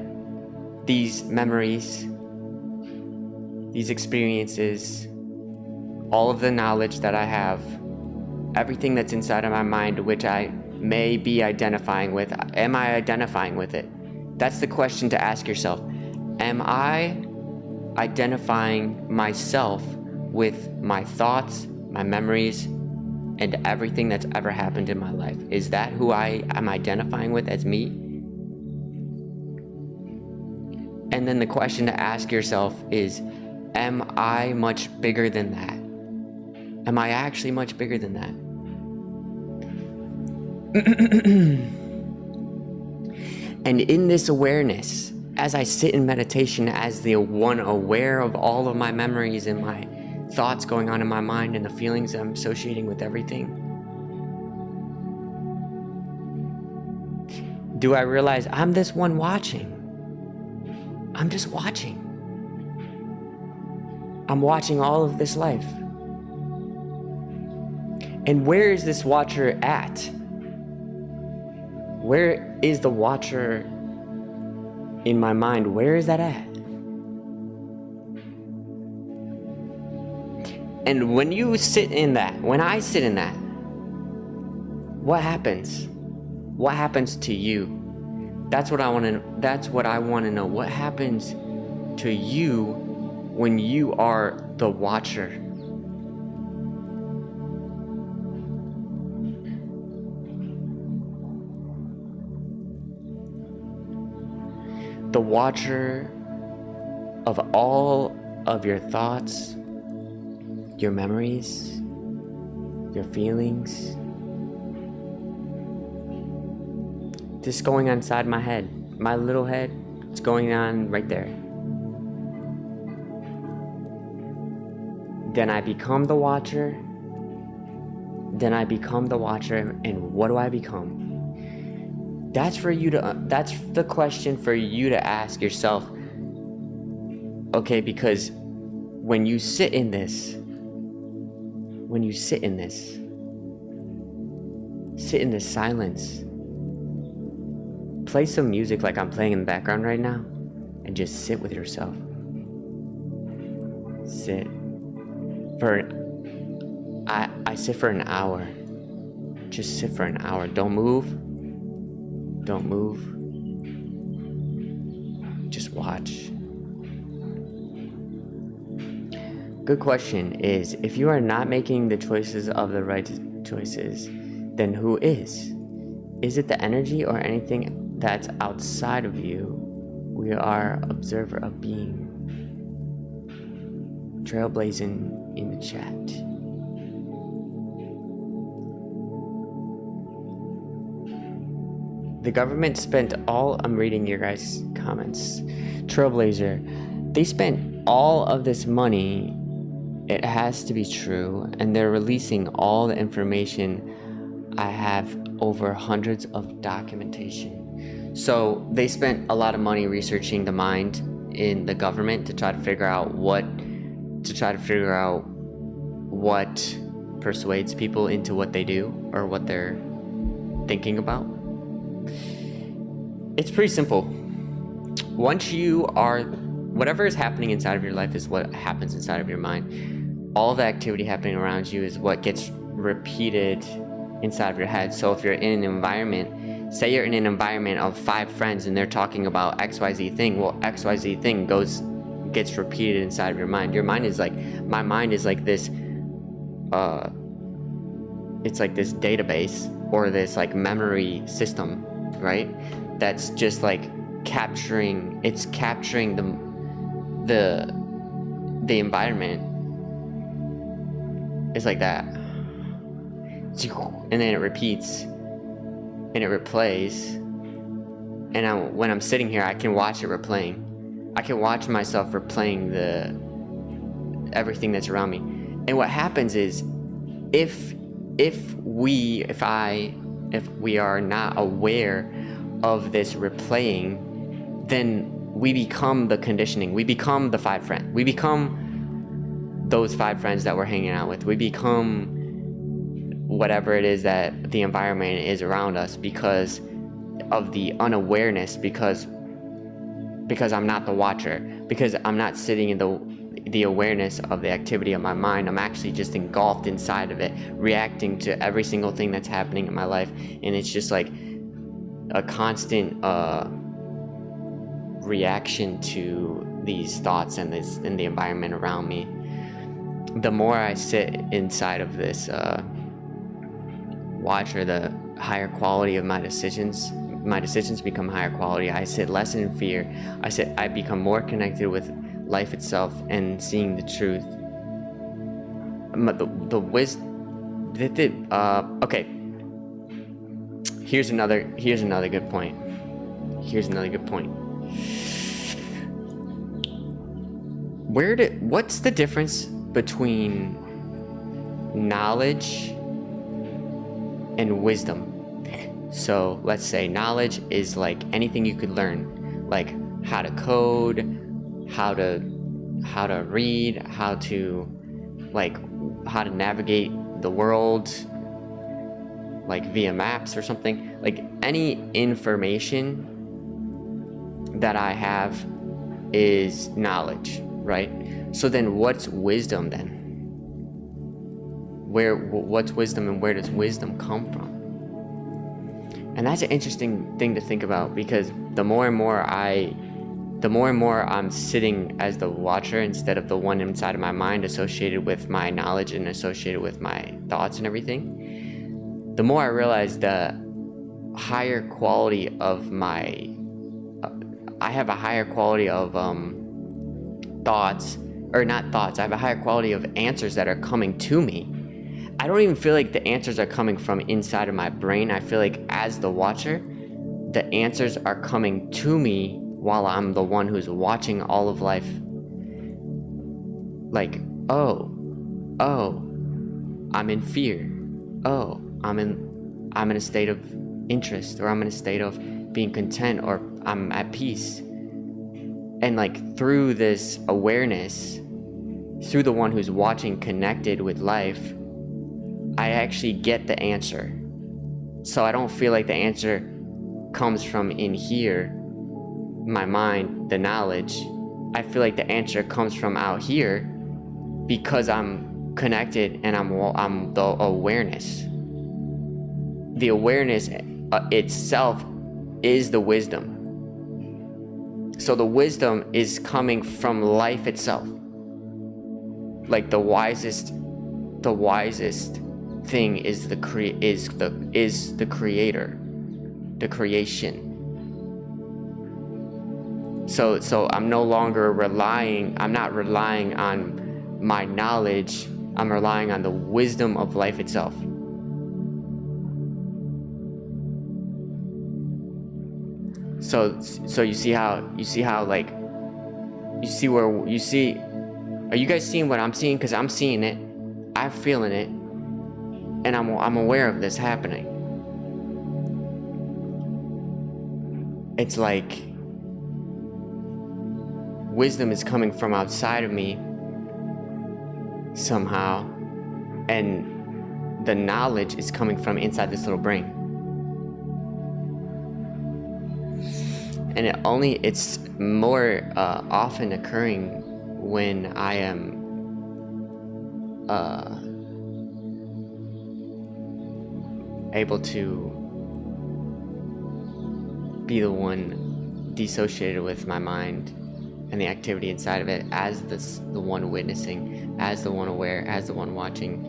these memories, these experiences, all of the knowledge that I have, everything that's inside of my mind, which I may be identifying with, am I identifying with it? That's the question to ask yourself. Am I identifying myself with my thoughts, my memories, and everything that's ever happened in my life? Is that who I am identifying with as me? And then the question to ask yourself is, am I much bigger than that? Am I actually much bigger than that? And in this awareness, as I sit in meditation as the one aware of all of my memories and my thoughts going on in my mind and the feelings I'm associating with everything, do I realize I'm this one watching? I'm just watching. I'm watching all of this life. And where is this watcher at? Where is the watcher in my mind? Where is that at? And when you sit in that, when I sit in that, what happens? What happens to you? That's what I want to know. What happens to you when you are the watcher. The watcher of all of your thoughts, your memories, your feelings. Just going on inside my head, my little head, it's going on right there. Then I become the watcher. And what do I become? That's the question for you to ask yourself. Okay, because when you sit in this silence, play some music like I'm playing in the background right now, and just sit with yourself. I sit for an hour. Just sit for an hour. Don't move. Just watch. Good question is, if you are not making the choices of the right choices, then who is? Is it the energy or anything that's outside of you? We are observer of being. Trailblazing in the chat. The government spent all, I'm reading your guys' comments. Trailblazer, they spent all of this money. It has to be true, and they're releasing all the information. I have over hundreds of documentation. So they spent a lot of money researching the mind in the government to try to figure out what persuades people into what they do or what they're thinking about. It's pretty simple. Once you are, whatever is happening inside of your life is what happens inside of your mind. All the activity happening around you is what gets repeated inside of your head. So if you're in an environment, say you're in an environment of 5 friends and they're talking about XYZ thing, well, XYZ thing gets repeated inside of your mind. Your mind is like, my mind is like this, it's like this database or this like memory system, right? That's just like capturing the environment. It's like that. And then it repeats and it replays. And when I'm sitting here, I can watch it replaying. I can watch myself replaying everything that's around me. And what happens is, if we are not aware of this replaying, then we become the conditioning. We become the 5 friends. We become those 5 friends that we're hanging out with. We become whatever it is that the environment is around us because of the unawareness, because I'm not the watcher, because I'm not sitting in the awareness of the activity of my mind. I'm actually just engulfed inside of it, reacting to every single thing that's happening in my life. And it's just like a constant reaction to these thoughts and the environment around me. The more I sit inside of this watcher, the higher quality of my decisions become higher quality. I sit less in fear. I become more connected with life itself and seeing the truth. The wisdom. Okay. Here's another good point. What's the difference between knowledge and wisdom? So let's say knowledge is like anything you could learn, like how to code, how to read, how to navigate the world, like via maps or something. Like any information that I have is knowledge, right? So then what's wisdom then? What's wisdom and where does wisdom come from? And that's an interesting thing to think about, because the more and more I the more and more I'm sitting as the watcher instead of the one inside of my mind associated with my knowledge and associated with my thoughts and everything, the more I realize the higher quality of my I have a higher quality of thoughts, or not thoughts, I have a higher quality of answers that are coming to me. I don't even feel like the answers are coming from inside of my brain. I feel like as the watcher, the answers are coming to me while I'm the one who's watching all of life. Like, oh, I'm in fear. Oh, I'm in a state of interest, or I'm in a state of being content, or I'm at peace. And like through this awareness, through the one who's watching connected with life, I actually get the answer. So I don't feel like the answer comes from in here, my mind, the knowledge. I feel like the answer comes from out here because I'm connected and I'm the awareness. The awareness itself is the wisdom. So the wisdom is coming from life itself. Like the wisest thing is the creator, the creation. So I'm not relying on my knowledge. I'm relying on the wisdom of life itself. So you see how like, are you guys seeing what I'm seeing? Because I'm seeing it, I'm feeling it, and I'm aware of this happening. It's like wisdom is coming from outside of me somehow, and the knowledge is coming from inside this little brain. And it's more often occurring when I am able to be the one dissociated with my mind and the activity inside of it as the one witnessing, as the one aware, as the one watching.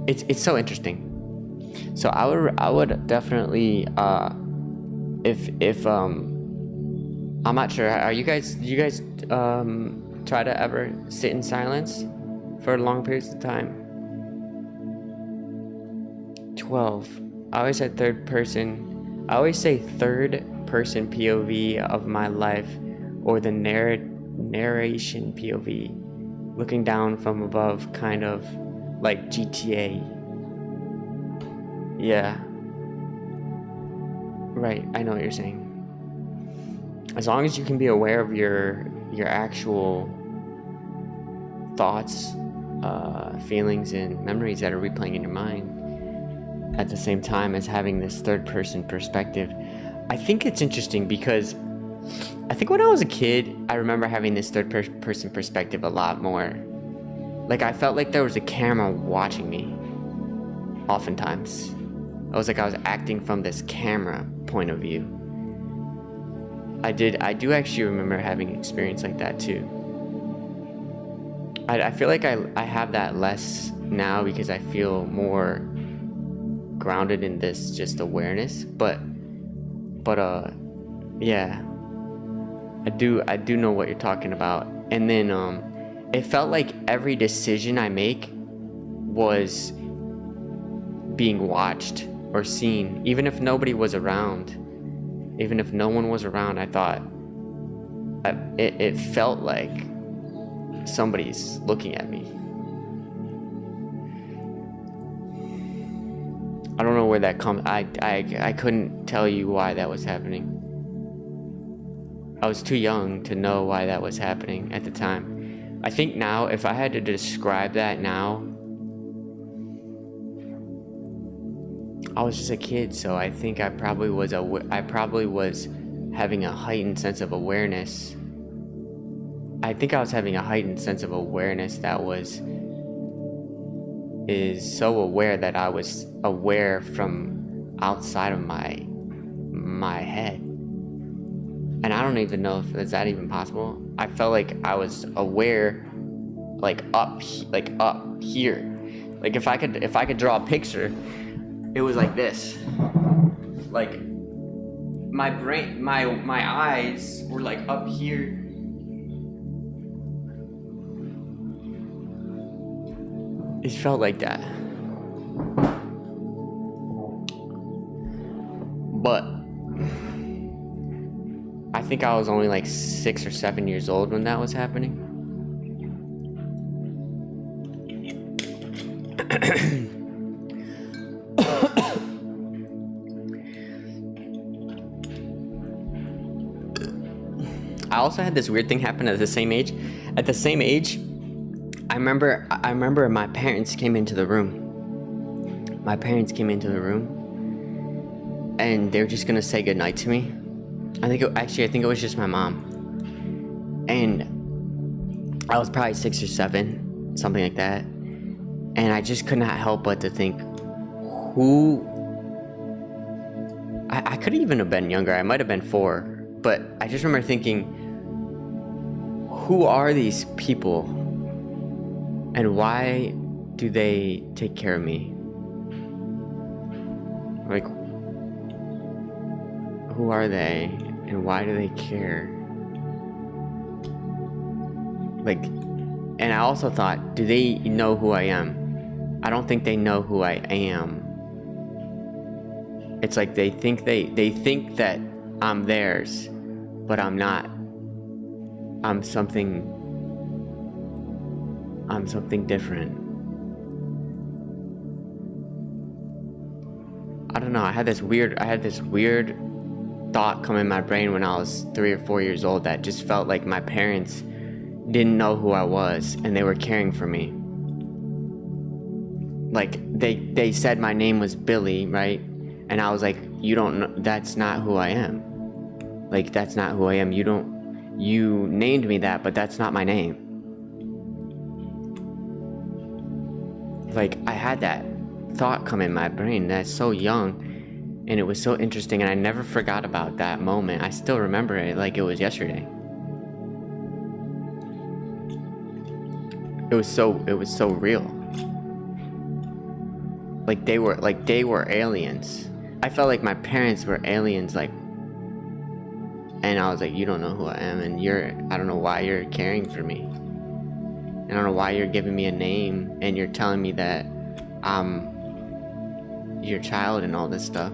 It's so interesting. So I would definitely if I'm not sure, do you guys try to ever sit in silence for long periods of time? 12. I always say third person POV of my life, or the narration POV, looking down from above, kind of like GTA. Yeah. Right, I know what you're saying. As long as you can be aware of your actual thoughts, feelings, and memories that are replaying in your mind, at the same time as having this third-person perspective. I think it's interesting because I think when I was a kid, I remember having this third-person perspective a lot more. Like, I felt like there was a camera watching me, oftentimes. I was acting from this camera point of view. I do actually remember having an experience like that too. I feel like I have that less now because I feel more grounded in this just awareness, but yeah, I do know what you're talking about. And then it felt like every decision I make was being watched or seen, even if nobody was around. Even if no one was around, I thought it felt like somebody's looking at me. I don't know where that comes. I couldn't tell you why that was happening. I was too young to know why that was happening at the time. I think now, if I had to describe that now, I was just a kid, so I think I probably was having a heightened sense of awareness. I think I was having a heightened sense of awareness that is so aware that I was aware from outside of my head. And I don't even know if is that even possible. I felt like I was aware, like up here. Like if I could draw a picture, it was like this. Like my brain, my eyes were like up here. It felt like that. But I think I was only like 6 or 7 years old when that was happening. I also had this weird thing happen at the same age. At the same age, I remember my parents came into the room. And they were just gonna say goodnight to me. I think it was just my mom. And I was probably 6 or 7, something like that. And I just could not help but to think, I could even have been younger. I might have been 4. But I just remember thinking, who are these people? And why do they take care of me? Like, who are they? And why do they care? Like, and I also thought, do they know who I am? I don't think they know who I am. It's like they think that I'm theirs, but I'm not. I'm something different. I don't know. I had this weird thought come in my brain when I was 3 or 4 years old that just felt like my parents didn't know who I was and they were caring for me. Like they said my name was Billy, right? And I was like, you don't know, that's not who I am. Like, that's not who I am. You named me that, but that's not my name. Like, I had that thought come in my brain that's so young, and it was so interesting, and I never forgot about that moment. I still remember it like it was yesterday. It was so real. Like they were aliens. I felt like my parents were aliens, like, and I was like, you don't know who I am, and I don't know why you're caring for me. I don't know why you're giving me a name, and you're telling me that I'm your child and all this stuff.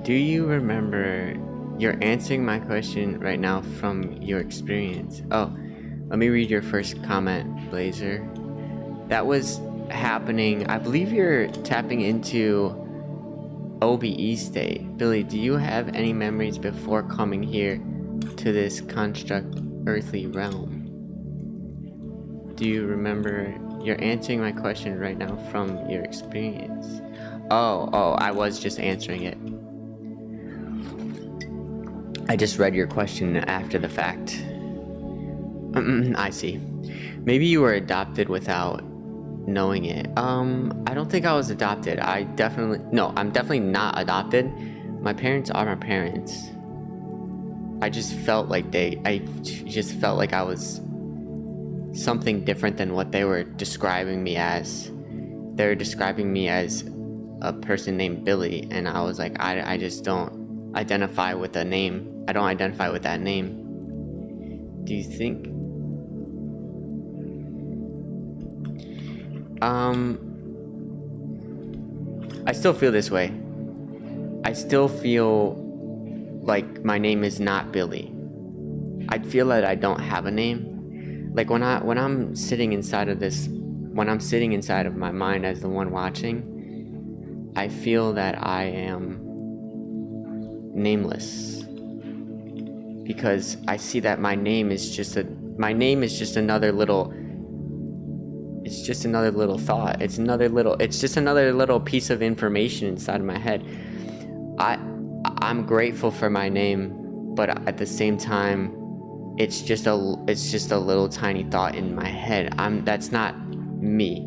Do you remember, you're answering my question right now from your experience. Oh, let me read your first comment, Blazer. That was happening, I believe you're tapping into OBE state. Billy, do you have any memories before coming here to this construct earthly realm? Do you remember, you're answering my question right now from your experience. Oh, I was just answering it. I just read your question after the fact. I see. Maybe you were adopted without knowing it. I don't think I was adopted. I'm definitely not adopted. My parents are my parents. I just felt like I was something different than what they were describing me as. They were describing me as a person named Billy, and I was like, I just don't identify with a name. I don't identify with that name. Do you think? I still feel this way. I still feel like my name is not Billy. I feel that I don't have a name. Like when I'm sitting inside of my mind as the one watching, I feel that I am nameless. Because I see that my name is just another little thought. It's just another little piece of information inside of my head. I'm grateful for my name, but at the same time, it's just a little tiny thought in my head. That's not me.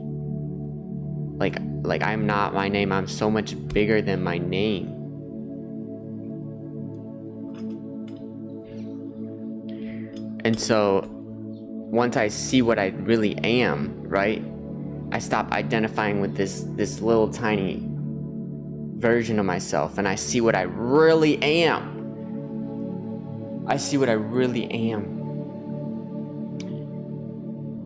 like I'm not my name. I'm so much bigger than my name. And so once I see what I really am, right, I stop identifying with this little tiny version of myself, and I see what I really am. I see what I really am.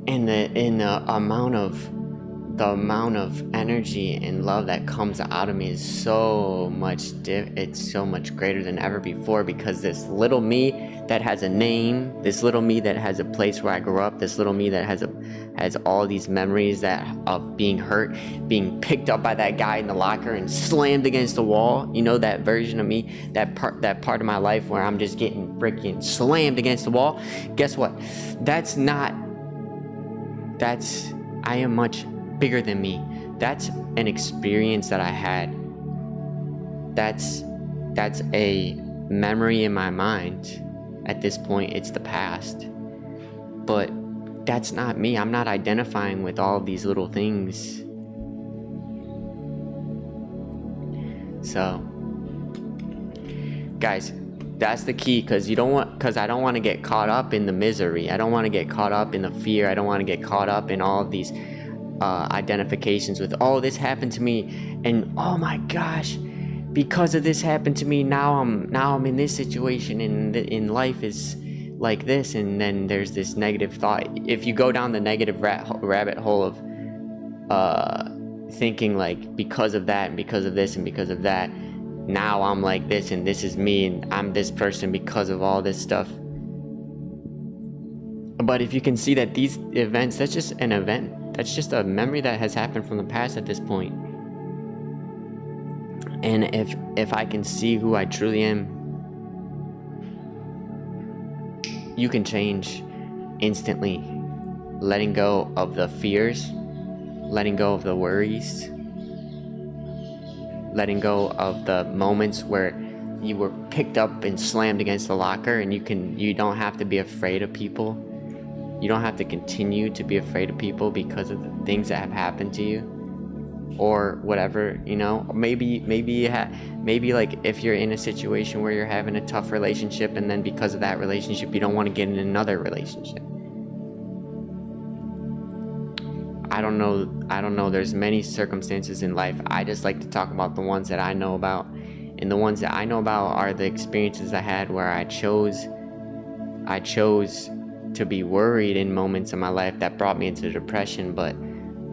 And the amount of energy and love that comes out of me is so much it's so much greater than ever before, because this little me that has a name, this little me that has a place where I grew up, this little me that has all these memories of being hurt, being picked up by that guy in the locker and slammed against the wall. You know, that version of me, that part of my life where I'm just getting freaking slammed against the wall. Guess what? I am much bigger than me. That's an experience that I had. That's a memory in my mind. At this point, it's the past. But that's not me. I'm not identifying with all of these little things. So, guys, that's the key, because I don't want to get caught up in the misery. I don't want to get caught up in the fear. I don't want to get caught up in all of these identifications with, oh, this happened to me, and oh my gosh, because of this happened to me, now I'm in this situation, and in life is like this. And then there's this negative thought. If you go down the negative rabbit hole of thinking like, because of that and because of this and because of that, now I'm like this and this is me and I'm this person because of all this stuff. But if you can see that these events, that's just an event, that's just a memory that has happened from the past at this point. And if I can see who I truly am, you can change instantly. Letting go of the fears, letting go of the worries, letting go of the moments where you were picked up and slammed against the locker, and you don't have to be afraid of people. You don't have to continue to be afraid of people because of the things that have happened to you, or whatever, you know. Maybe like if you're in a situation where you're having a tough relationship, and then because of that relationship you don't want to get in another relationship. I don't know, there's many circumstances in life. I just like to talk about the ones that I know about, and the ones that I know about are the experiences I had where I chose to be worried in moments in my life that brought me into depression. But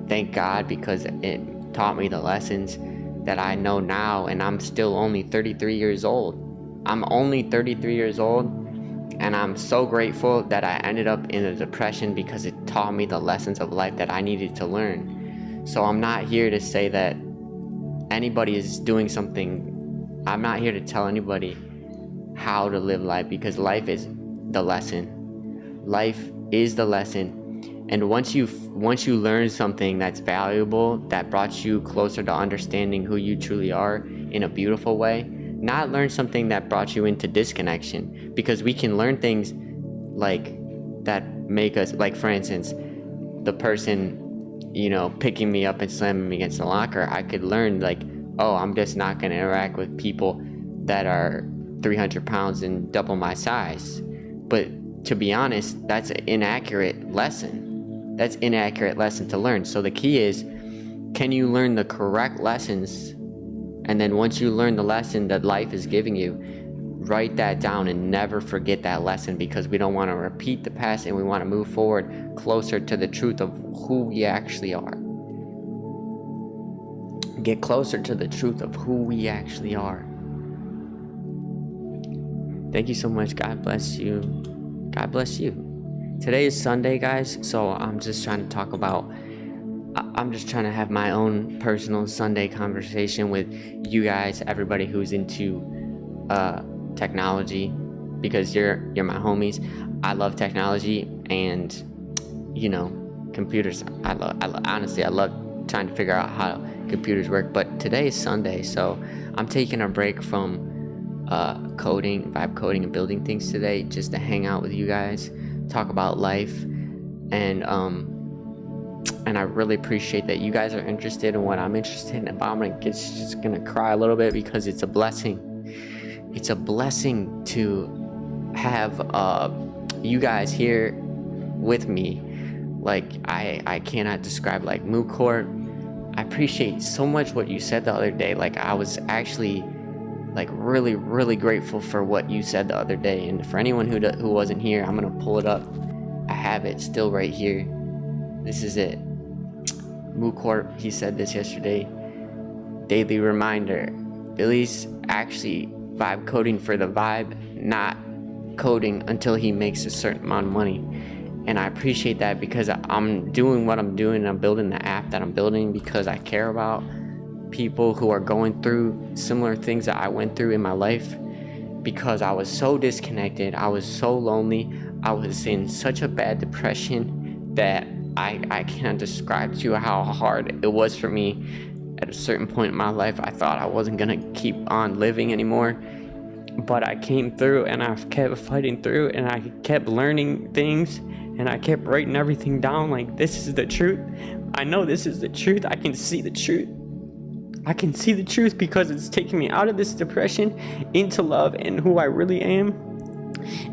thank God, because it taught me the lessons that I know now. And I'm still only 33 years old. I'm only 33 years old, and I'm so grateful that I ended up in a depression, because it taught me the lessons of life that I needed to learn. So I'm not here to say that anybody is doing something. I'm not here to tell anybody how to live life, because life is the lesson. Life is the lesson. And once you learn something that's valuable, that brought you closer to understanding who you truly are in a beautiful way, not learn something that brought you into disconnection, because we can learn things like that make us, like for instance, the person, you know, picking me up and slamming me against the locker. I could learn like, oh, I'm just not going to interact with people that are 300 pounds and double my size. But to be honest, that's an inaccurate lesson. That's an inaccurate lesson to learn. So the key is, can you learn the correct lessons? And then once you learn the lesson that life is giving you, write that down and never forget that lesson, because we don't want to repeat the past, and we want to move forward closer to the truth of who we actually are. Get closer to the truth of who we actually are. Thank you so much. God bless you. God bless you. Today is Sunday, guys, so I'm just trying to have my own personal Sunday conversation with you guys, everybody who's into technology, because you're my homies. I love technology, and you know, computers. I love trying to figure out how computers work. But today is Sunday, so I'm taking a break from coding, vibe coding, and building things today, just to hang out with you guys, talk about life, and And I really appreciate that you guys are interested in what I'm interested in. But I'm just gonna cry a little bit because it's a blessing. It's a blessing to have you guys here with me. Like I cannot describe, like Mookort. I appreciate so much what you said the other day. Like I was actually like really grateful for what you said the other day. And for anyone who wasn't here, I'm gonna pull it up. I have it still right here. This is it. Mookort, he said this yesterday. Daily reminder: Billy's actually vibe coding for the vibe, not coding until he makes a certain amount of money. And I appreciate that, because I'm doing what I'm doing. I'm building the app that I'm building because I care about people who are going through similar things that I went through in my life, because I was so disconnected. I was so lonely. I was in such a bad depression that I can't describe to you how hard it was for me. At a certain point in my life, I thought I wasn't gonna keep on living anymore, but I came through, and I kept fighting through, and I kept learning things, and I kept writing everything down. Like, this is the truth. I know this is the truth. I can see the truth. I can see the truth because it's taking me out of this depression into love and who I really am.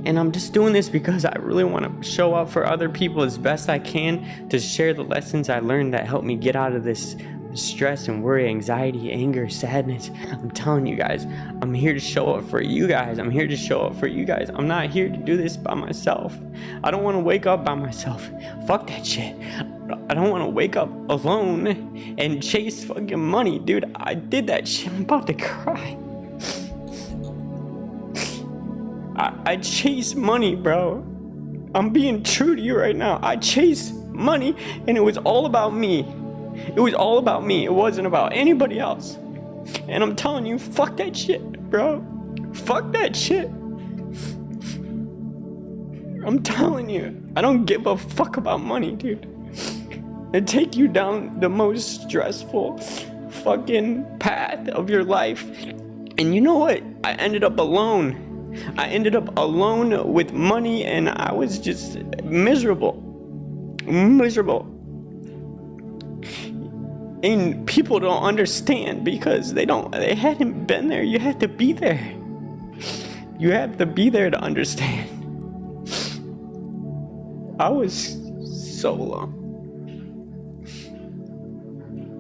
And I'm just doing this because I really want to show up for other people as best I can, to share the lessons I learned that helped me get out of this stress and worry, anxiety, anger, sadness. I'm telling you guys, I'm here to show up for you guys. I'm here to show up for you guys. I'm not here to do this by myself. I don't want to wake up by myself. Fuck that shit. I don't want to wake up alone and chase fucking money. Dude, I did that shit. I'm about to cry. I chase money, bro. I'm being true to you right now. I chase money, and it was all about me. It was all about me. It wasn't about anybody else. And I'm telling you, fuck that shit, bro. Fuck that shit. I'm telling you, I don't give a fuck about money, dude. It take you down the most stressful fucking path of your life. And you know what? I ended up alone. I ended up alone with money, and I was just miserable. And people don't understand because they hadn't been there. You had to be there. You have to be there to understand. I was so alone.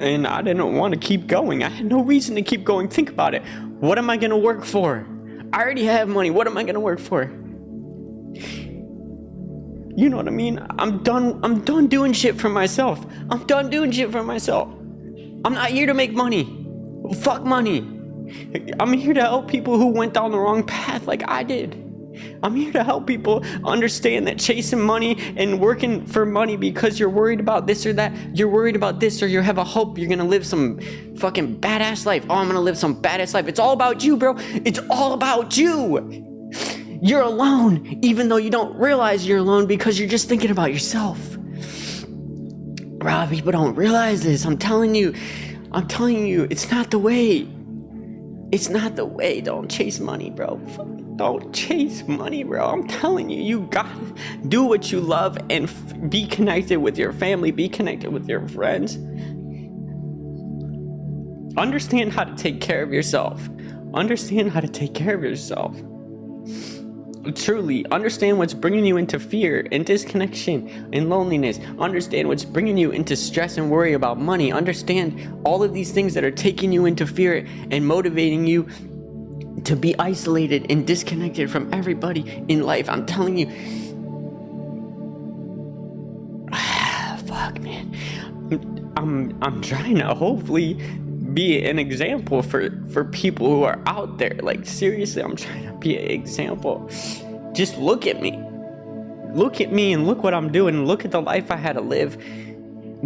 And I didn't want to keep going. I had no reason to keep going. Think about it. What am I going to work for? I already have money. What am I going to work for? You know what I mean? I'm done doing shit for myself. I'm done doing shit for myself. I'm not here to make money. Fuck money. I'm here to help people who went down the wrong path like I did. I'm here to help people understand that chasing money and working for money because you're worried about this or that, you're worried about this, or you have a hope you're gonna live some fucking badass life. Oh, I'm gonna live some badass life. It's all about you, bro. It's all about you. You're alone, even though you don't realize you're alone because you're just thinking about yourself. Bro, people don't realize this. I'm telling you, it's not the way. It's not the way. Don't chase money, bro. Don't chase money, bro. I'm telling you, you gotta do what you love and be connected with your family, be connected with your friends. Understand how to take care of yourself. Understand how to take care of yourself. Truly, understand what's bringing you into fear and disconnection and loneliness. Understand what's bringing you into stress and worry about money. Understand all of these things that are taking you into fear and motivating you to be isolated and disconnected from everybody in life. I'm telling you. Fuck, man. I'm trying to hopefully be an example for people who are out there. Like, seriously, I'm trying to be an example. Just look at me. Look at me and look what I'm doing. Look at the life I had to live.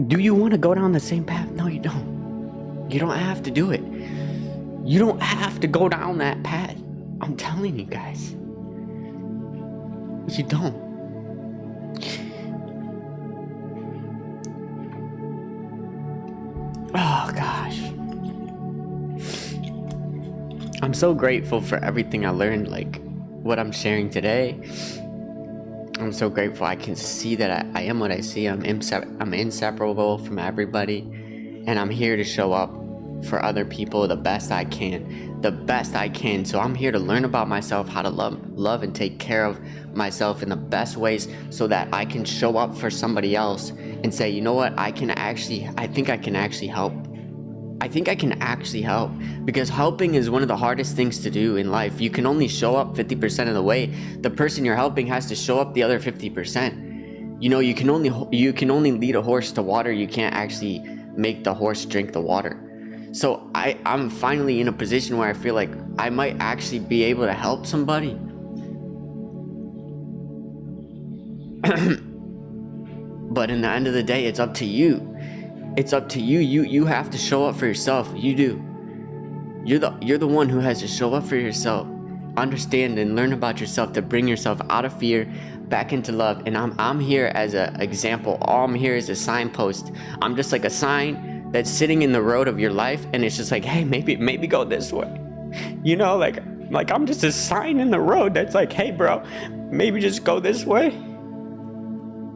Do you want to go down the same path? No, you don't. You don't have to do it. You don't have to go down that path. I'm telling you guys. You don't. Oh, gosh. I'm so grateful for everything I learned, like what I'm sharing today. I'm so grateful I can see that I am what I see. I'm inseparable from everybody, and I'm here to show up for other people the best I can. So I'm here to learn about myself, how to love and take care of myself in the best ways, so that I can show up for somebody else and say, you know what, I think I can actually help. I think I can actually help, because helping is one of the hardest things to do in life. You can only show up 50% of the way. The person you're helping has to show up the other 50%. You know, you can only lead a horse to water. You can't actually make the horse drink the water. So I'm finally in a position where I feel like I might actually be able to help somebody. But in the end of the day, it's up to you. It's up to you. You have to show up for yourself. You do. You're the one who has to show up for yourself. Understand and learn about yourself to bring yourself out of fear back into love. And I'm here as an example. All I'm here is a signpost. I'm just like a sign that's sitting in the road of your life, and it's just like, hey, maybe go this way. You know, like I'm just a sign in the road that's like, hey bro, maybe just go this way.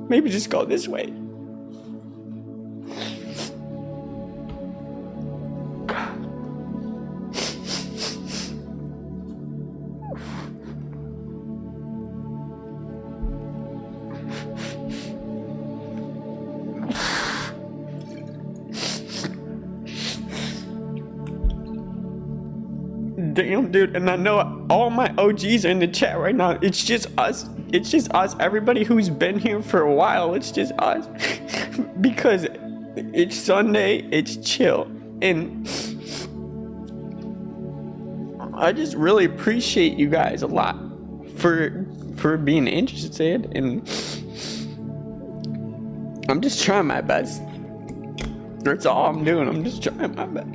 Maybe just go this way. Damn, dude, and I know all my OGs are in the chat right now. It's just us. Everybody who's been here for a while, it's just us. Because it's Sunday, it's chill. And I just really appreciate you guys a lot for being interested. And I'm just trying my best. That's all I'm doing. I'm just trying my best.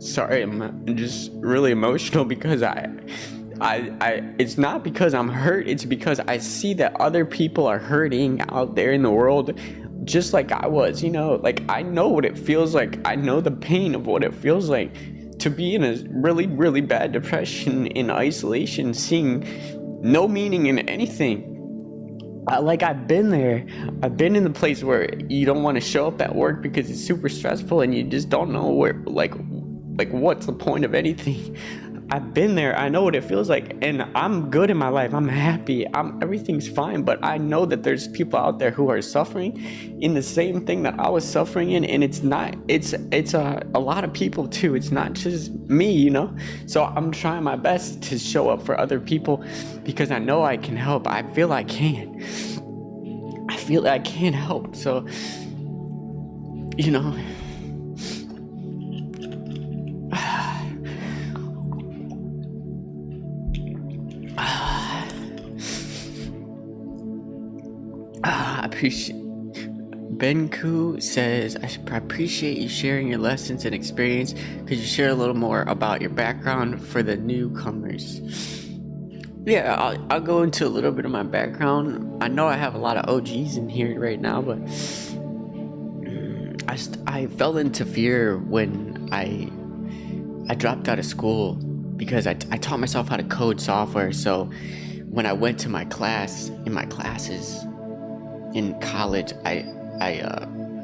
Sorry, I'm just really emotional because I it's not because I'm hurt, it's because I see that other people are hurting out there in the world just like I was, you know, like I know what it feels like. I know the pain of what it feels like to be in a really, really bad depression, in isolation, seeing no meaning in anything. I've been there. I've been in the place where you don't want to show up at work because it's super stressful and you just don't know where, like what's the point of anything. I've been there. I know what it feels like, and I'm good in my life. I'm happy. Everything's fine. But I know that there's people out there who are suffering in the same thing that I was suffering in, and it's a lot of people too. It's not just me, you know. So I'm trying my best to show up for other people because I know I can help. I feel I can. I feel I can help. So, you know. Benku says, I appreciate you sharing your lessons and experience. Could you share a little more about your background for the newcomers? Yeah, I'll go into a little bit of my background. I know I have a lot of OGs in here right now, but I fell into fear when I dropped out of school because I taught myself how to code software. So when I went to my classes in college, I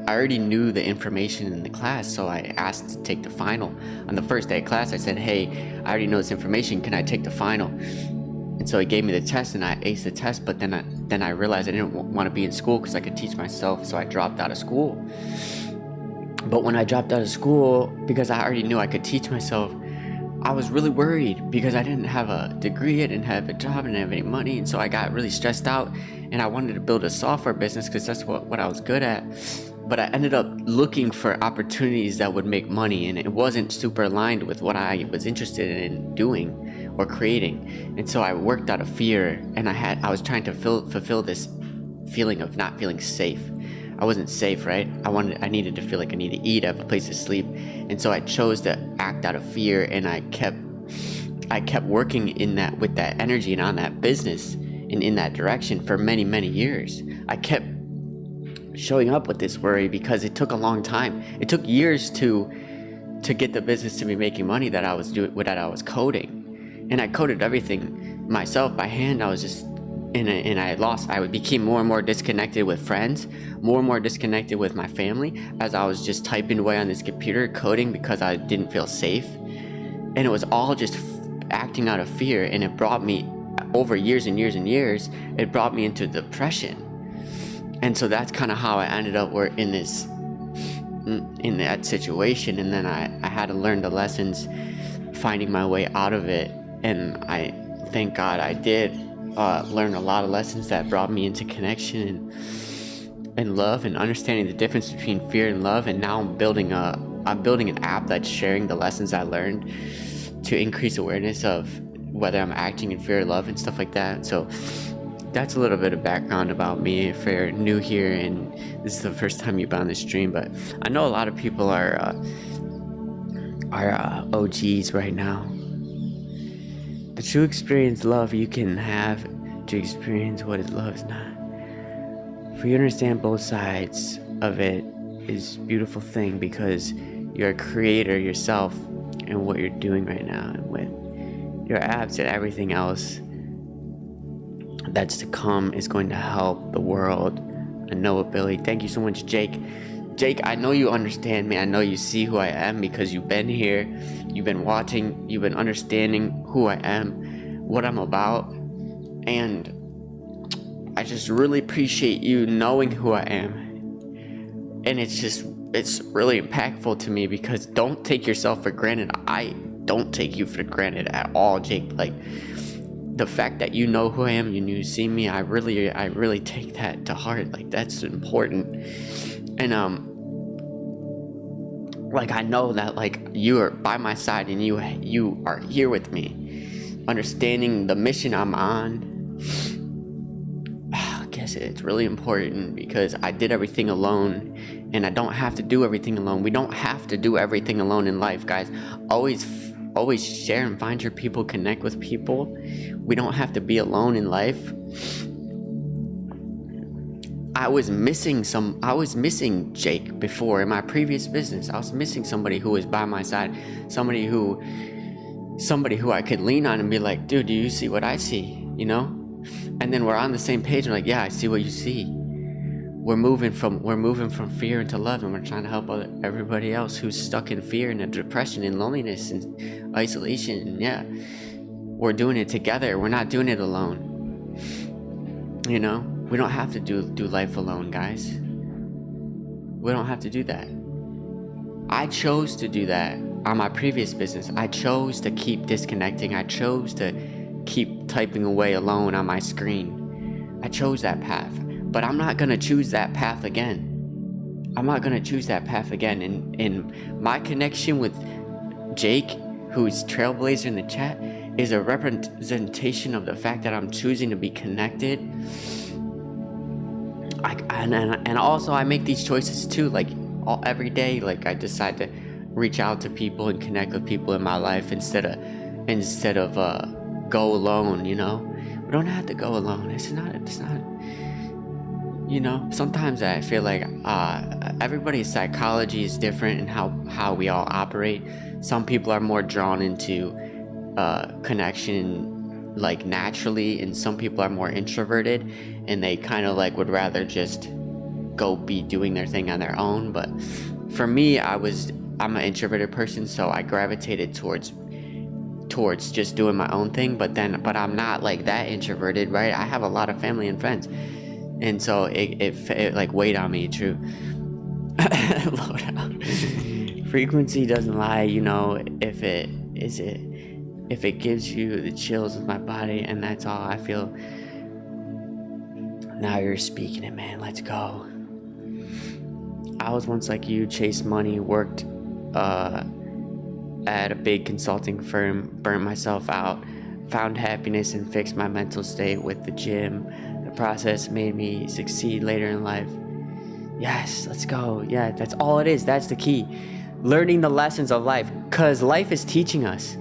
already knew the information in the class, so I asked to take the final. On the first day of class, I said, hey, I already know this information, can I take the final? And so he gave me the test and I aced the test, but then I realized I didn't want to be in school because I could teach myself, so I dropped out of school. But when I dropped out of school, because I already knew I could teach myself, I was really worried because I didn't have a degree, I didn't have a job, I didn't have any money, and so I got really stressed out, and I wanted to build a software business because that's what I was good at. But I ended up looking for opportunities that would make money, and it wasn't super aligned with what I was interested in doing or creating. And so I worked out of fear, and I was trying to fulfill this feeling of not feeling safe. I wasn't safe, right? I needed to feel like I needed to eat, have a place to sleep. And so I chose to act out of fear, and I kept working with that energy and on that business and in that direction for many, many years. I kept showing up with this worry because it took a long time. It took years to to get the business to be making money that I was coding. And I coded everything myself by hand. I was just I became more and more disconnected with friends, more and more disconnected with my family, as I was just typing away on this computer coding because I didn't feel safe. And it was all just acting out of fear, and it brought me, over years and years and years, it brought me into depression. And so that's kind of how I ended up in that situation. And then I had to learn the lessons, finding my way out of it. And I thank God I did learn a lot of lessons that brought me into connection and love, and understanding the difference between fear and love. And now I'm building an app that's sharing the lessons I learned to increase awareness of whether I'm acting in fear or love and stuff like that. So that's a little bit of background about me if you're new here and this is the first time you've been on this stream. But I know a lot of people are OGs right now. The true experience love you can have to experience what is love is not. For you to understand both sides of it is a beautiful thing, because you're a creator yourself and what you're doing right now, and with your apps and everything else that's to come is going to help the world. I know it, Billy. Thank you so much, Jake. Jake, I know you understand me. I know you see who I am because you've been here, you've been watching, you've been understanding who I am, what I'm about. And I just really appreciate you knowing who I am. And it's really impactful to me, because don't take yourself for granted. I don't take you for granted at all, Jake. Like, the fact that you know who I am and you see me, I really take that to heart. Like, that's important. And like, I know that, like, you are by my side and you are here with me, understanding the mission I'm on. I guess it's really important, because I did everything alone, and I don't have to do everything alone. We don't have to do everything alone in life, guys. Always share and find your people, connect with people. We don't have to be alone in life. I was missing Jake before in my previous business. I was missing somebody who was by my side, somebody who I could lean on and be like, dude, do you see what I see? You know? And then we're on the same page. We're like, yeah, I see what you see. We're moving from fear into love, and we're trying to help everybody else who's stuck in fear and depression and loneliness and isolation. And yeah, we're doing it together. We're not doing it alone. You know, we don't have to do life alone, guys. We don't have to do that. I chose to do that on my previous business. I chose to keep disconnecting. I chose to keep typing away alone on my screen. I chose that path. But I'm not going to choose that path again. And my connection with Jake, who's Trailblazer in the chat, is a representation of the fact that I'm choosing to be connected. And also I make these choices too, like every day. Like, I decide to reach out to people and connect with people in my life instead of go alone, you know? We don't have to go alone. It's not you know, sometimes I feel like everybody's psychology is different in how we all operate. Some people are more drawn into connection, like, naturally, and some people are more introverted, and they kind of like would rather just go be doing their thing on their own. But for me, I'm an introverted person, so I gravitated towards just doing my own thing. But I'm not like that introverted, right? I have a lot of family and friends. And so it like weighed on me, true. Load out. Frequency doesn't lie, you know. If it gives you the chills of my body, and that's all I feel. Now you're speaking it, man. Let's go. I was once like you, chased money, worked at a big consulting firm, burnt myself out, found happiness and fixed my mental state with the gym. Process made me succeed later in life. Yes, let's go. Yeah, that's all it is. That's the key. Learning the lessons of life, because life is teaching us.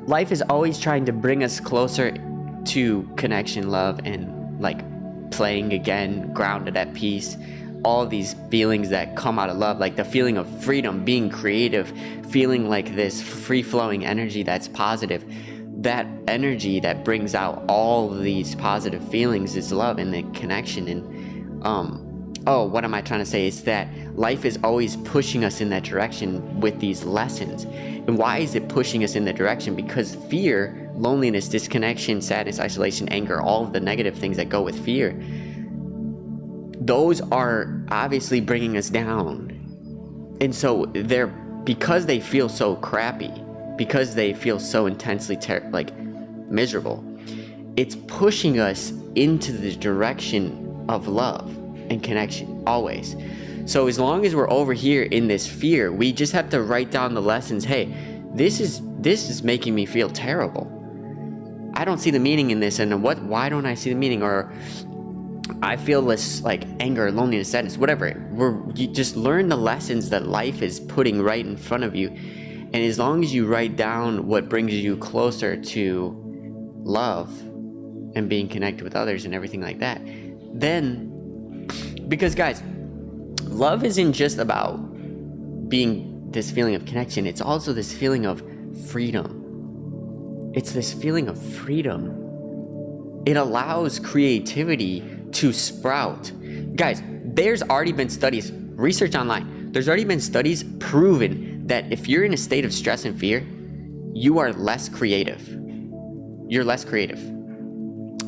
Life is always trying to bring us closer to connection, love, and like playing again, grounded at peace, all these feelings that come out of love, like the feeling of freedom, being creative, feeling like this free-flowing energy that's positive. That energy that brings out all these positive feelings is love and the connection. And what am I trying to say? It's that life is always pushing us in that direction with these lessons. And why is it pushing us in that direction? Because fear, loneliness, disconnection, sadness, isolation, anger, all of the negative things that go with fear, those are obviously bringing us down. And so because they feel so crappy, because they feel so intensely miserable, it's pushing us into the direction of love and connection always. So as long as we're over here in this fear, we just have to write down the lessons. Hey, this is making me feel terrible. I don't see the meaning in this, and why don't I see the meaning? Or I feel this like anger, loneliness, sadness, whatever. You just learn the lessons that life is putting right in front of you. And as long as you write down what brings you closer to love and being connected with others and everything like that, then, because guys, love isn't just about being this feeling of connection. It's also this feeling of freedom. It's this feeling of freedom. It allows creativity to sprout. Guys, there's already been studies, research online, there's already been studies proven that if you're in a state of stress and fear, you are less creative. You're less creative.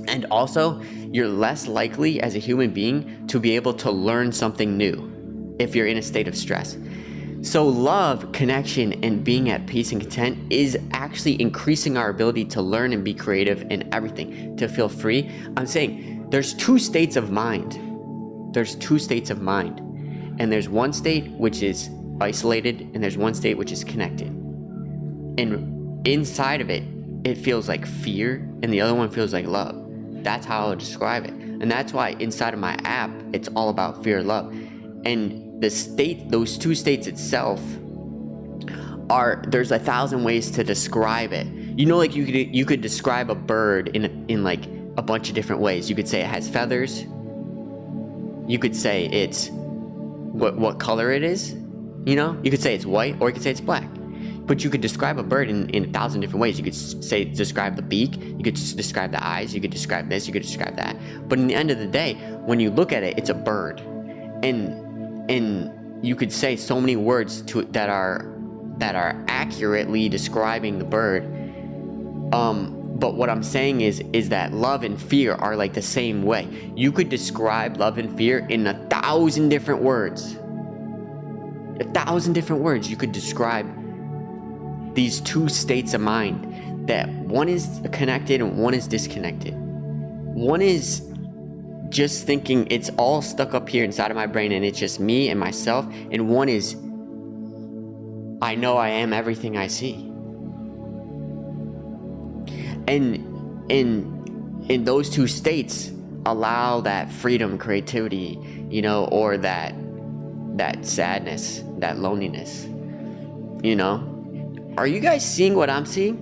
And also, you're less likely as a human being to be able to learn something new if you're in a state of stress. So love, connection, and being at peace and content is actually increasing our ability to learn and be creative in everything, to feel free. I'm saying there's two states of mind. There's two states of mind. And there's one state which is isolated, and there's one state which is connected. And inside of it, it feels like fear, and the other one feels like love. That's how I'll describe it. And that's why inside of my app, it's all about fear, love. And the state, those two states itself there's 1,000 ways to describe it. You know, like you could describe a bird in like a bunch of different ways. You could say it has feathers. You could say it's what color it is. You know, you could say it's white, or you could say it's black. But you could describe a bird in 1,000 different ways. You could describe the beak, you could describe the eyes, you could describe this, you could describe that. But in the end of the day, when you look at it, it's a bird. And you could say so many words that are accurately describing the bird. But what I'm saying is that love and fear are like the same way. You could describe love and fear in 1,000 different words. 1,000 different words you could describe these two states of mind, that one is connected and one is disconnected. One is just thinking it's all stuck up here inside of my brain and it's just me and myself, and one is I know I am everything I see. And in those two states allow that freedom, creativity, you know, or that sadness, that loneliness, you know. Are you guys seeing what I'm seeing?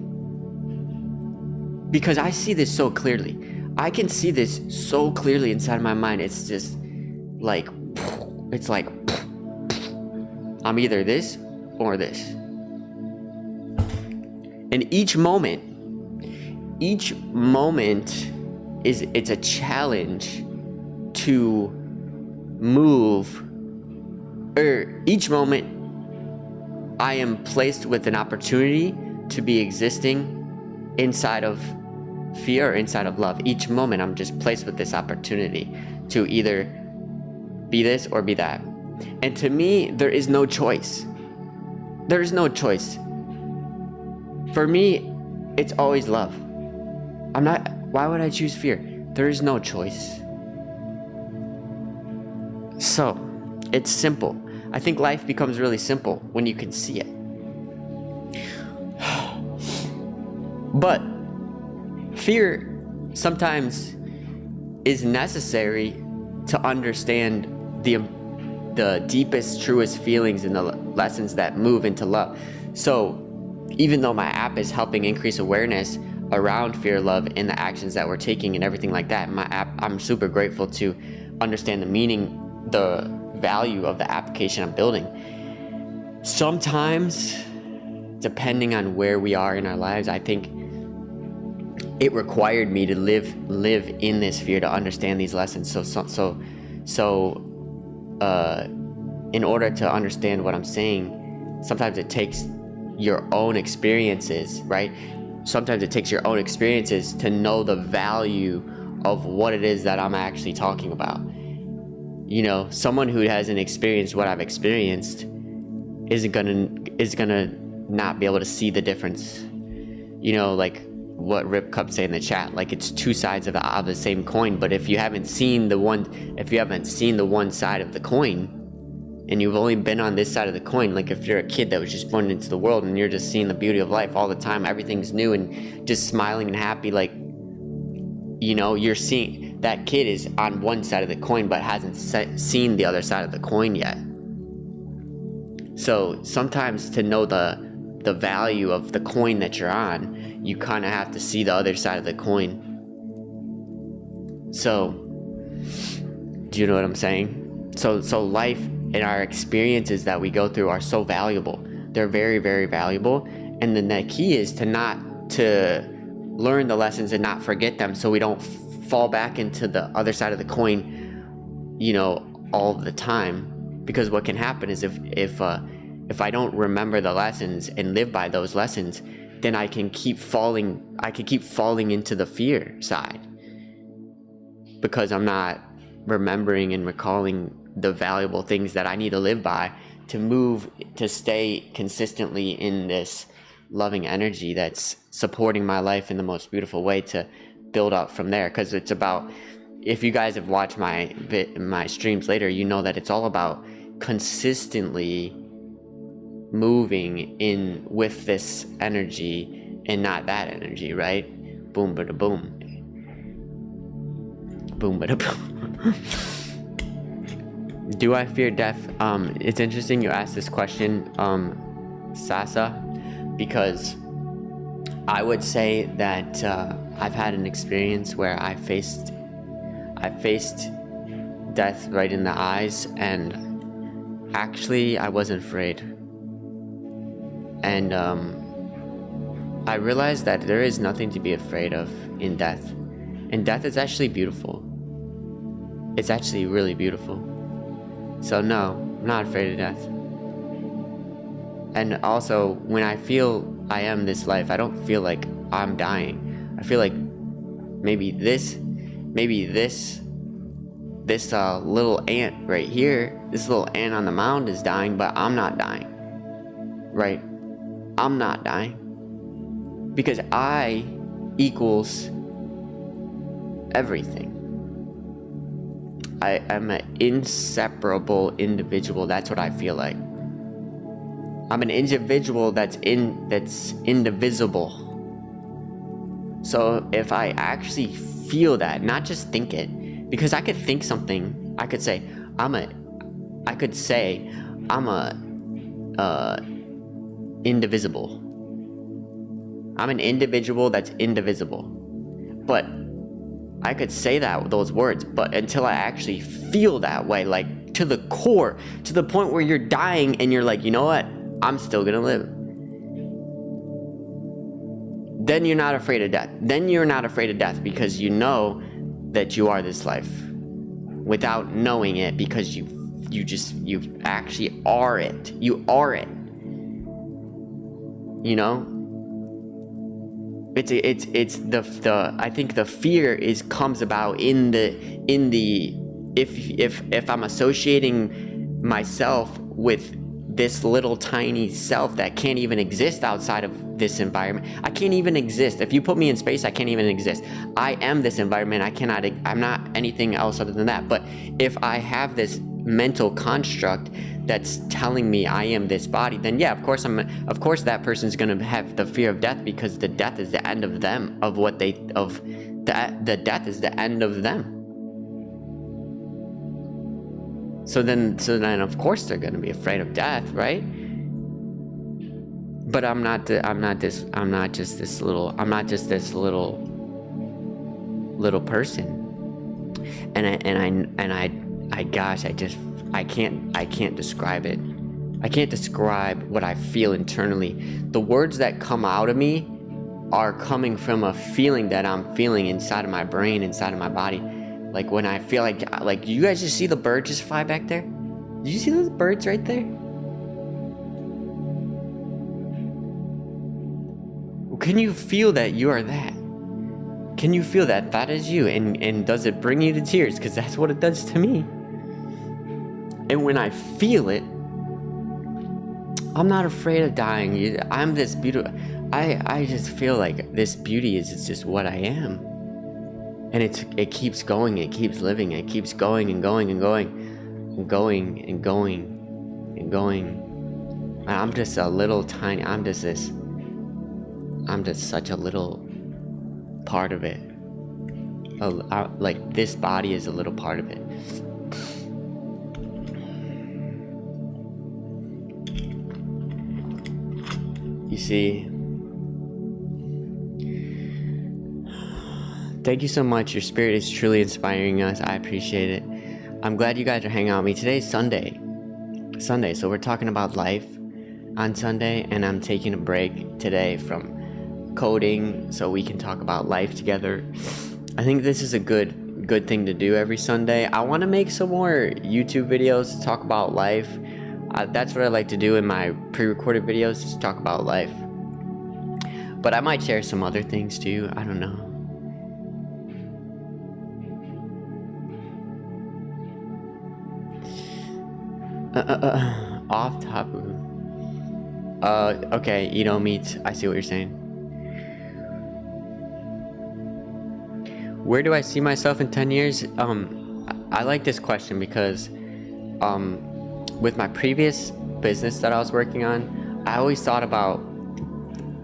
Because I see this so clearly. I can see this so clearly inside of my mind. It's just like, it's like, I'm either this or this. And each moment it's a challenge to move, or each moment I am placed with an opportunity to be existing inside of fear or inside of love. Each moment I'm just placed with this opportunity to either be this or be that. And to me, there is no choice. There is no choice. For me, it's always love. Why would I choose fear? There is no choice. So, it's simple. I think life becomes really simple when you can see it. But fear sometimes is necessary to understand the deepest, truest feelings and the lessons that move into love. So even though my app is helping increase awareness around fear, love, and the actions that we're taking and everything like that, my app, I'm super grateful to understand the meaning, the value of the application I'm building. Sometimes, depending on where we are in our lives, I think it required me to live in this fear to understand these lessons. So in order to understand what I'm saying, sometimes it takes your own experiences, right? Sometimes it takes your own experiences to know the value of what it is that I'm actually talking about. You know, someone who hasn't experienced what I've experienced is gonna not be able to see the difference. You know, like what Rip Cup say in the chat, like it's two sides of the same coin. But if you haven't seen the one side of the coin, and you've only been on this side of the coin, like if you're a kid that was just born into the world and you're just seeing the beauty of life all the time, everything's new and just smiling and happy, like, you know, you're seeing that kid is on one side of the coin but hasn't seen the other side of the coin yet. So sometimes to know the value of the coin that you're on, you kind of have to see the other side of the coin. So, do you know what I'm saying? So life and our experiences that we go through are so valuable. They're very, very valuable. And then the key is to learn the lessons and not forget them, so we don't fall back into the other side of the coin, you know, all the time. Because what can happen is if I don't remember the lessons and live by those lessons, then I could keep falling into the fear side, because I'm not remembering and recalling the valuable things that I need to live by to stay consistently in this loving energy that's supporting my life in the most beautiful way, to build up from there. Because it's about, if you guys have watched my streams later, you know that it's all about consistently moving in with this energy and not that energy, right? Boom bada boom. Boom bada boom. Do I fear death? It's interesting you asked this question, Sasa, because I would say that I've had an experience where I faced death right in the eyes, and actually I wasn't afraid. And I realized that there is nothing to be afraid of in death. And death is actually beautiful. It's actually really beautiful. So no, I'm not afraid of death. And also, when I feel I am this life, I don't feel like I'm dying. I feel like maybe this little ant right here, this little ant on the mound is dying, but I'm not dying. Right? I'm not dying. Because I equals everything. I am an inseparable individual. That's what I feel like. I'm an individual that's indivisible. So if I actually feel that, not just think it, because I could think something, I could say I'm indivisible. I'm an individual that's indivisible. But I could say those words, but until I actually feel that way, like to the core, to the point where you're dying and you're like, you know what? I'm still gonna live. Then you're not afraid of death. Then you're not afraid of death because you know that you are this life without knowing it, because you actually are it. You are it. You know? It's the I think the fear comes about in the if I'm associating myself with this little tiny self that can't even exist outside of this environment. I can't even exist. If you put me in space, I can't even exist. I am this environment. I'm not anything else other than that. But if I have this mental construct that's telling me I am this body, then yeah, of course that person's gonna have the fear of death, because the death is the end of them, the death is the end of them. So then of course they're gonna be afraid of death, right? But I'm not just this little person. And I gosh, I just I can't describe it. I can't describe what I feel internally. The words that come out of me are coming from a feeling that I'm feeling inside of my brain, inside of my body. Like when I feel like you guys just see the bird just fly back there? Did you see those birds right there? Can you feel that you are that? Can you feel that that is you? And does it bring you to tears? Because that's what it does to me. And when I feel it, I'm not afraid of dying. I'm this beautiful. I just feel like this beauty is just what I am. And it keeps going, it keeps living, it keeps going and going and going and going and going and going. And I'm just a little tiny, I'm just such a little part of it. Like this body is a little part of it. You see, thank you so much. Your spirit is truly inspiring us. I appreciate it. I'm glad you guys are hanging out with me. Today's Sunday, so we're talking about life on Sunday, and I'm taking a break today from coding so we can talk about life together. I think this is a good thing to do every Sunday. I want to make some more YouTube videos to talk about life. That's what I like to do in my pre-recorded videos, just talk about life. But I might share some other things too. I don't know. Off topic. Okay, you don't meet. I see what you're saying. Where do I see myself in 10 years? I like this question because, with my previous business that I was working on, I always thought about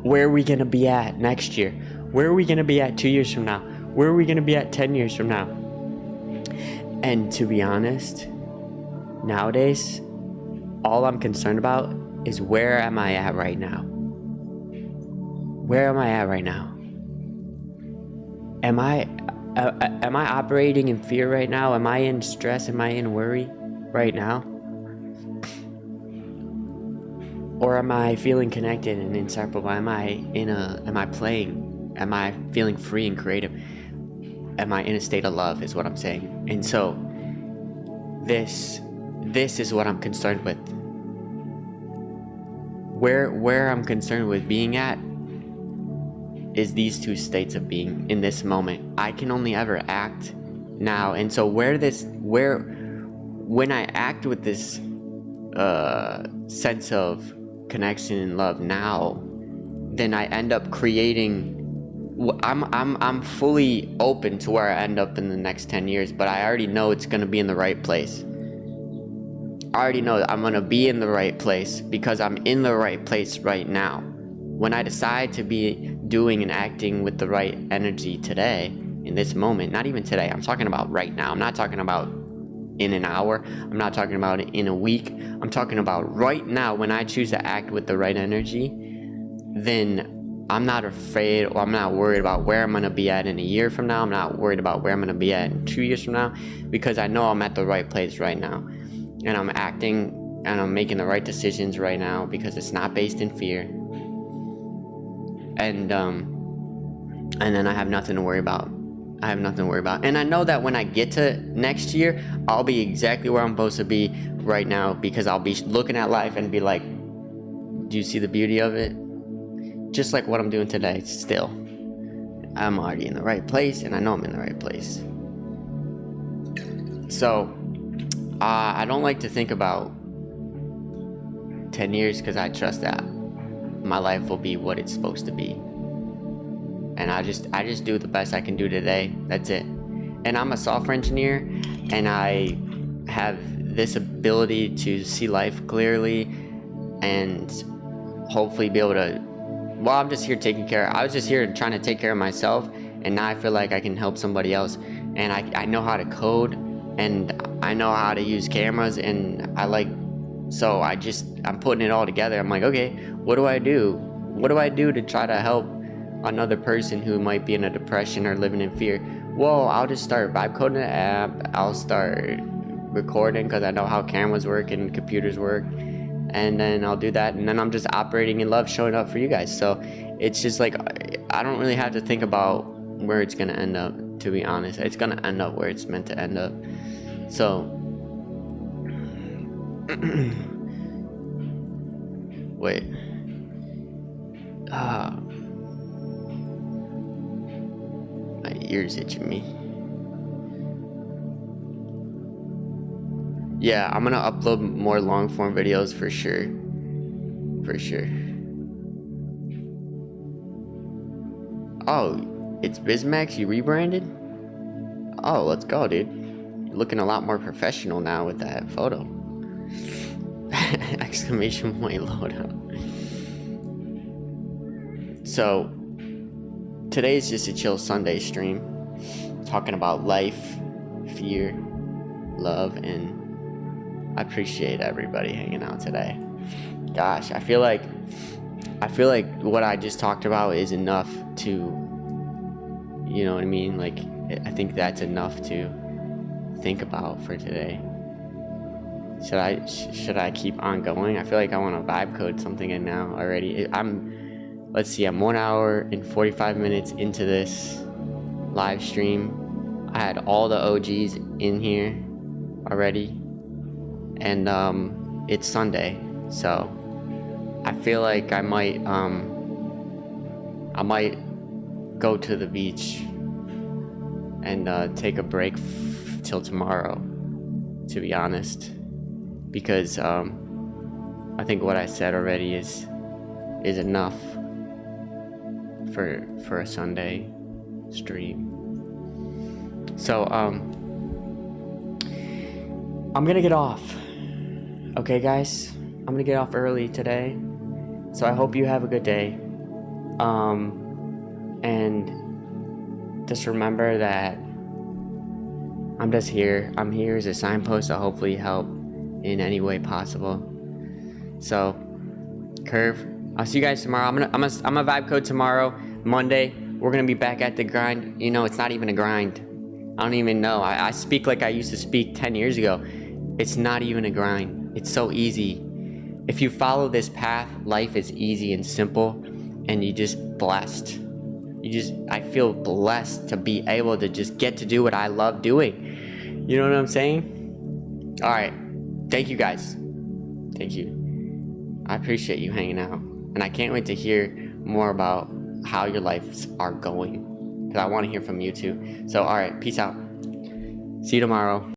where are we gonna be at next year? Where are we gonna be at 2 years from now? Where are we gonna be at 10 years from now? And to be honest, nowadays, all I'm concerned about is where am I at right now? Where am I at right now? Am I operating in fear right now? Am I in stress? Am I in worry right now? Or am I feeling connected and inseparable? Am I playing? Am I feeling free and creative? Am I in a state of love is what I'm saying. And so this is what I'm concerned with. Where I'm concerned with being at is these two states of being in this moment. I can only ever act now. And so when I act with this sense of connection and love now, then I end up creating. I'm fully open to where I end up in the next 10 years, but I already know it's gonna be in the right place. I already know that I'm gonna be in the right place because I'm in the right place right now. When I decide to be doing and acting with the right energy today, in this moment, not even today, I'm talking about right now. I'm not talking about in an hour. I'm not talking about in a week. I'm talking about right now. When I choose to act with the right energy, then I'm not afraid or I'm not worried about where I'm going to be at in a year from now. I'm not worried about where I'm going to be at in 2 years from now, because I know I'm at the right place right now. And I'm acting and I'm making the right decisions right now because it's not based in fear. And then I have nothing to worry about. And I know that when I get to next year, I'll be exactly where I'm supposed to be right now, because I'll be looking at life and be like, do you see the beauty of it? Just like what I'm doing today, still. I'm already in the right place, and I know I'm in the right place. So, I don't like to think about 10 years because I trust that my life will be what it's supposed to be. And I just do the best I can do today. That's it. And I'm a software engineer, and I have this ability to see life clearly and hopefully be able to, well, I'm just here taking care. I was just here trying to take care of myself, and now I feel like I can help somebody else. And I know how to code, and I know how to use cameras, and I'm putting it all together. I'm like, okay, what do I do? What do I do to try to help another person who might be in a depression or living in fear? Well, I'll just start vibecoding the app. I'll start recording because I know how cameras work and computers work, and then I'll do that, and then I'm just operating in love, showing up for you guys. So it's just like I don't really have to think about where it's gonna end up, to be honest. It's gonna end up where it's meant to end up. So wait, my ears itching me. Yeah, I'm gonna upload more long form videos for sure. For sure. Oh, it's Bismax, you rebranded? Oh, let's go, dude. You're looking a lot more professional now with that photo. Exclamation point loadout. So, today's just a chill Sunday stream. Talking about life, fear, love, and I appreciate everybody hanging out today. Gosh, I feel like what I just talked about is enough to, you know what I mean? Like, I think that's enough to think about for today. Should I keep on going? I feel like I want to vibe code something in now already. Let's see, I'm 1 hour and 45 minutes into this live stream. I had all the OGs in here already. And it's Sunday, so I feel like I might go to the beach and take a break till tomorrow, to be honest, because I think what I said already is enough for a Sunday stream. So I'm gonna get off. Okay, guys, I'm gonna get off early today, so I hope you have a good day. And just remember that I'm just here. I'm here as a signpost to hopefully help in any way possible. So, Curve, I'll see you guys tomorrow. I'm a vibe code tomorrow, Monday. We're gonna be back at the grind. You know, it's not even a grind. I don't even know. I speak like I used to speak 10 years ago. It's not even a grind. It's so easy. If you follow this path, life is easy and simple, and you just blessed. I feel blessed to be able to just get to do what I love doing. You know what I'm saying? All right. Thank you guys. Thank you. I appreciate you hanging out, and I can't wait to hear more about how your lives are going, because I want to hear from you too. So, all right. Peace out. See you tomorrow.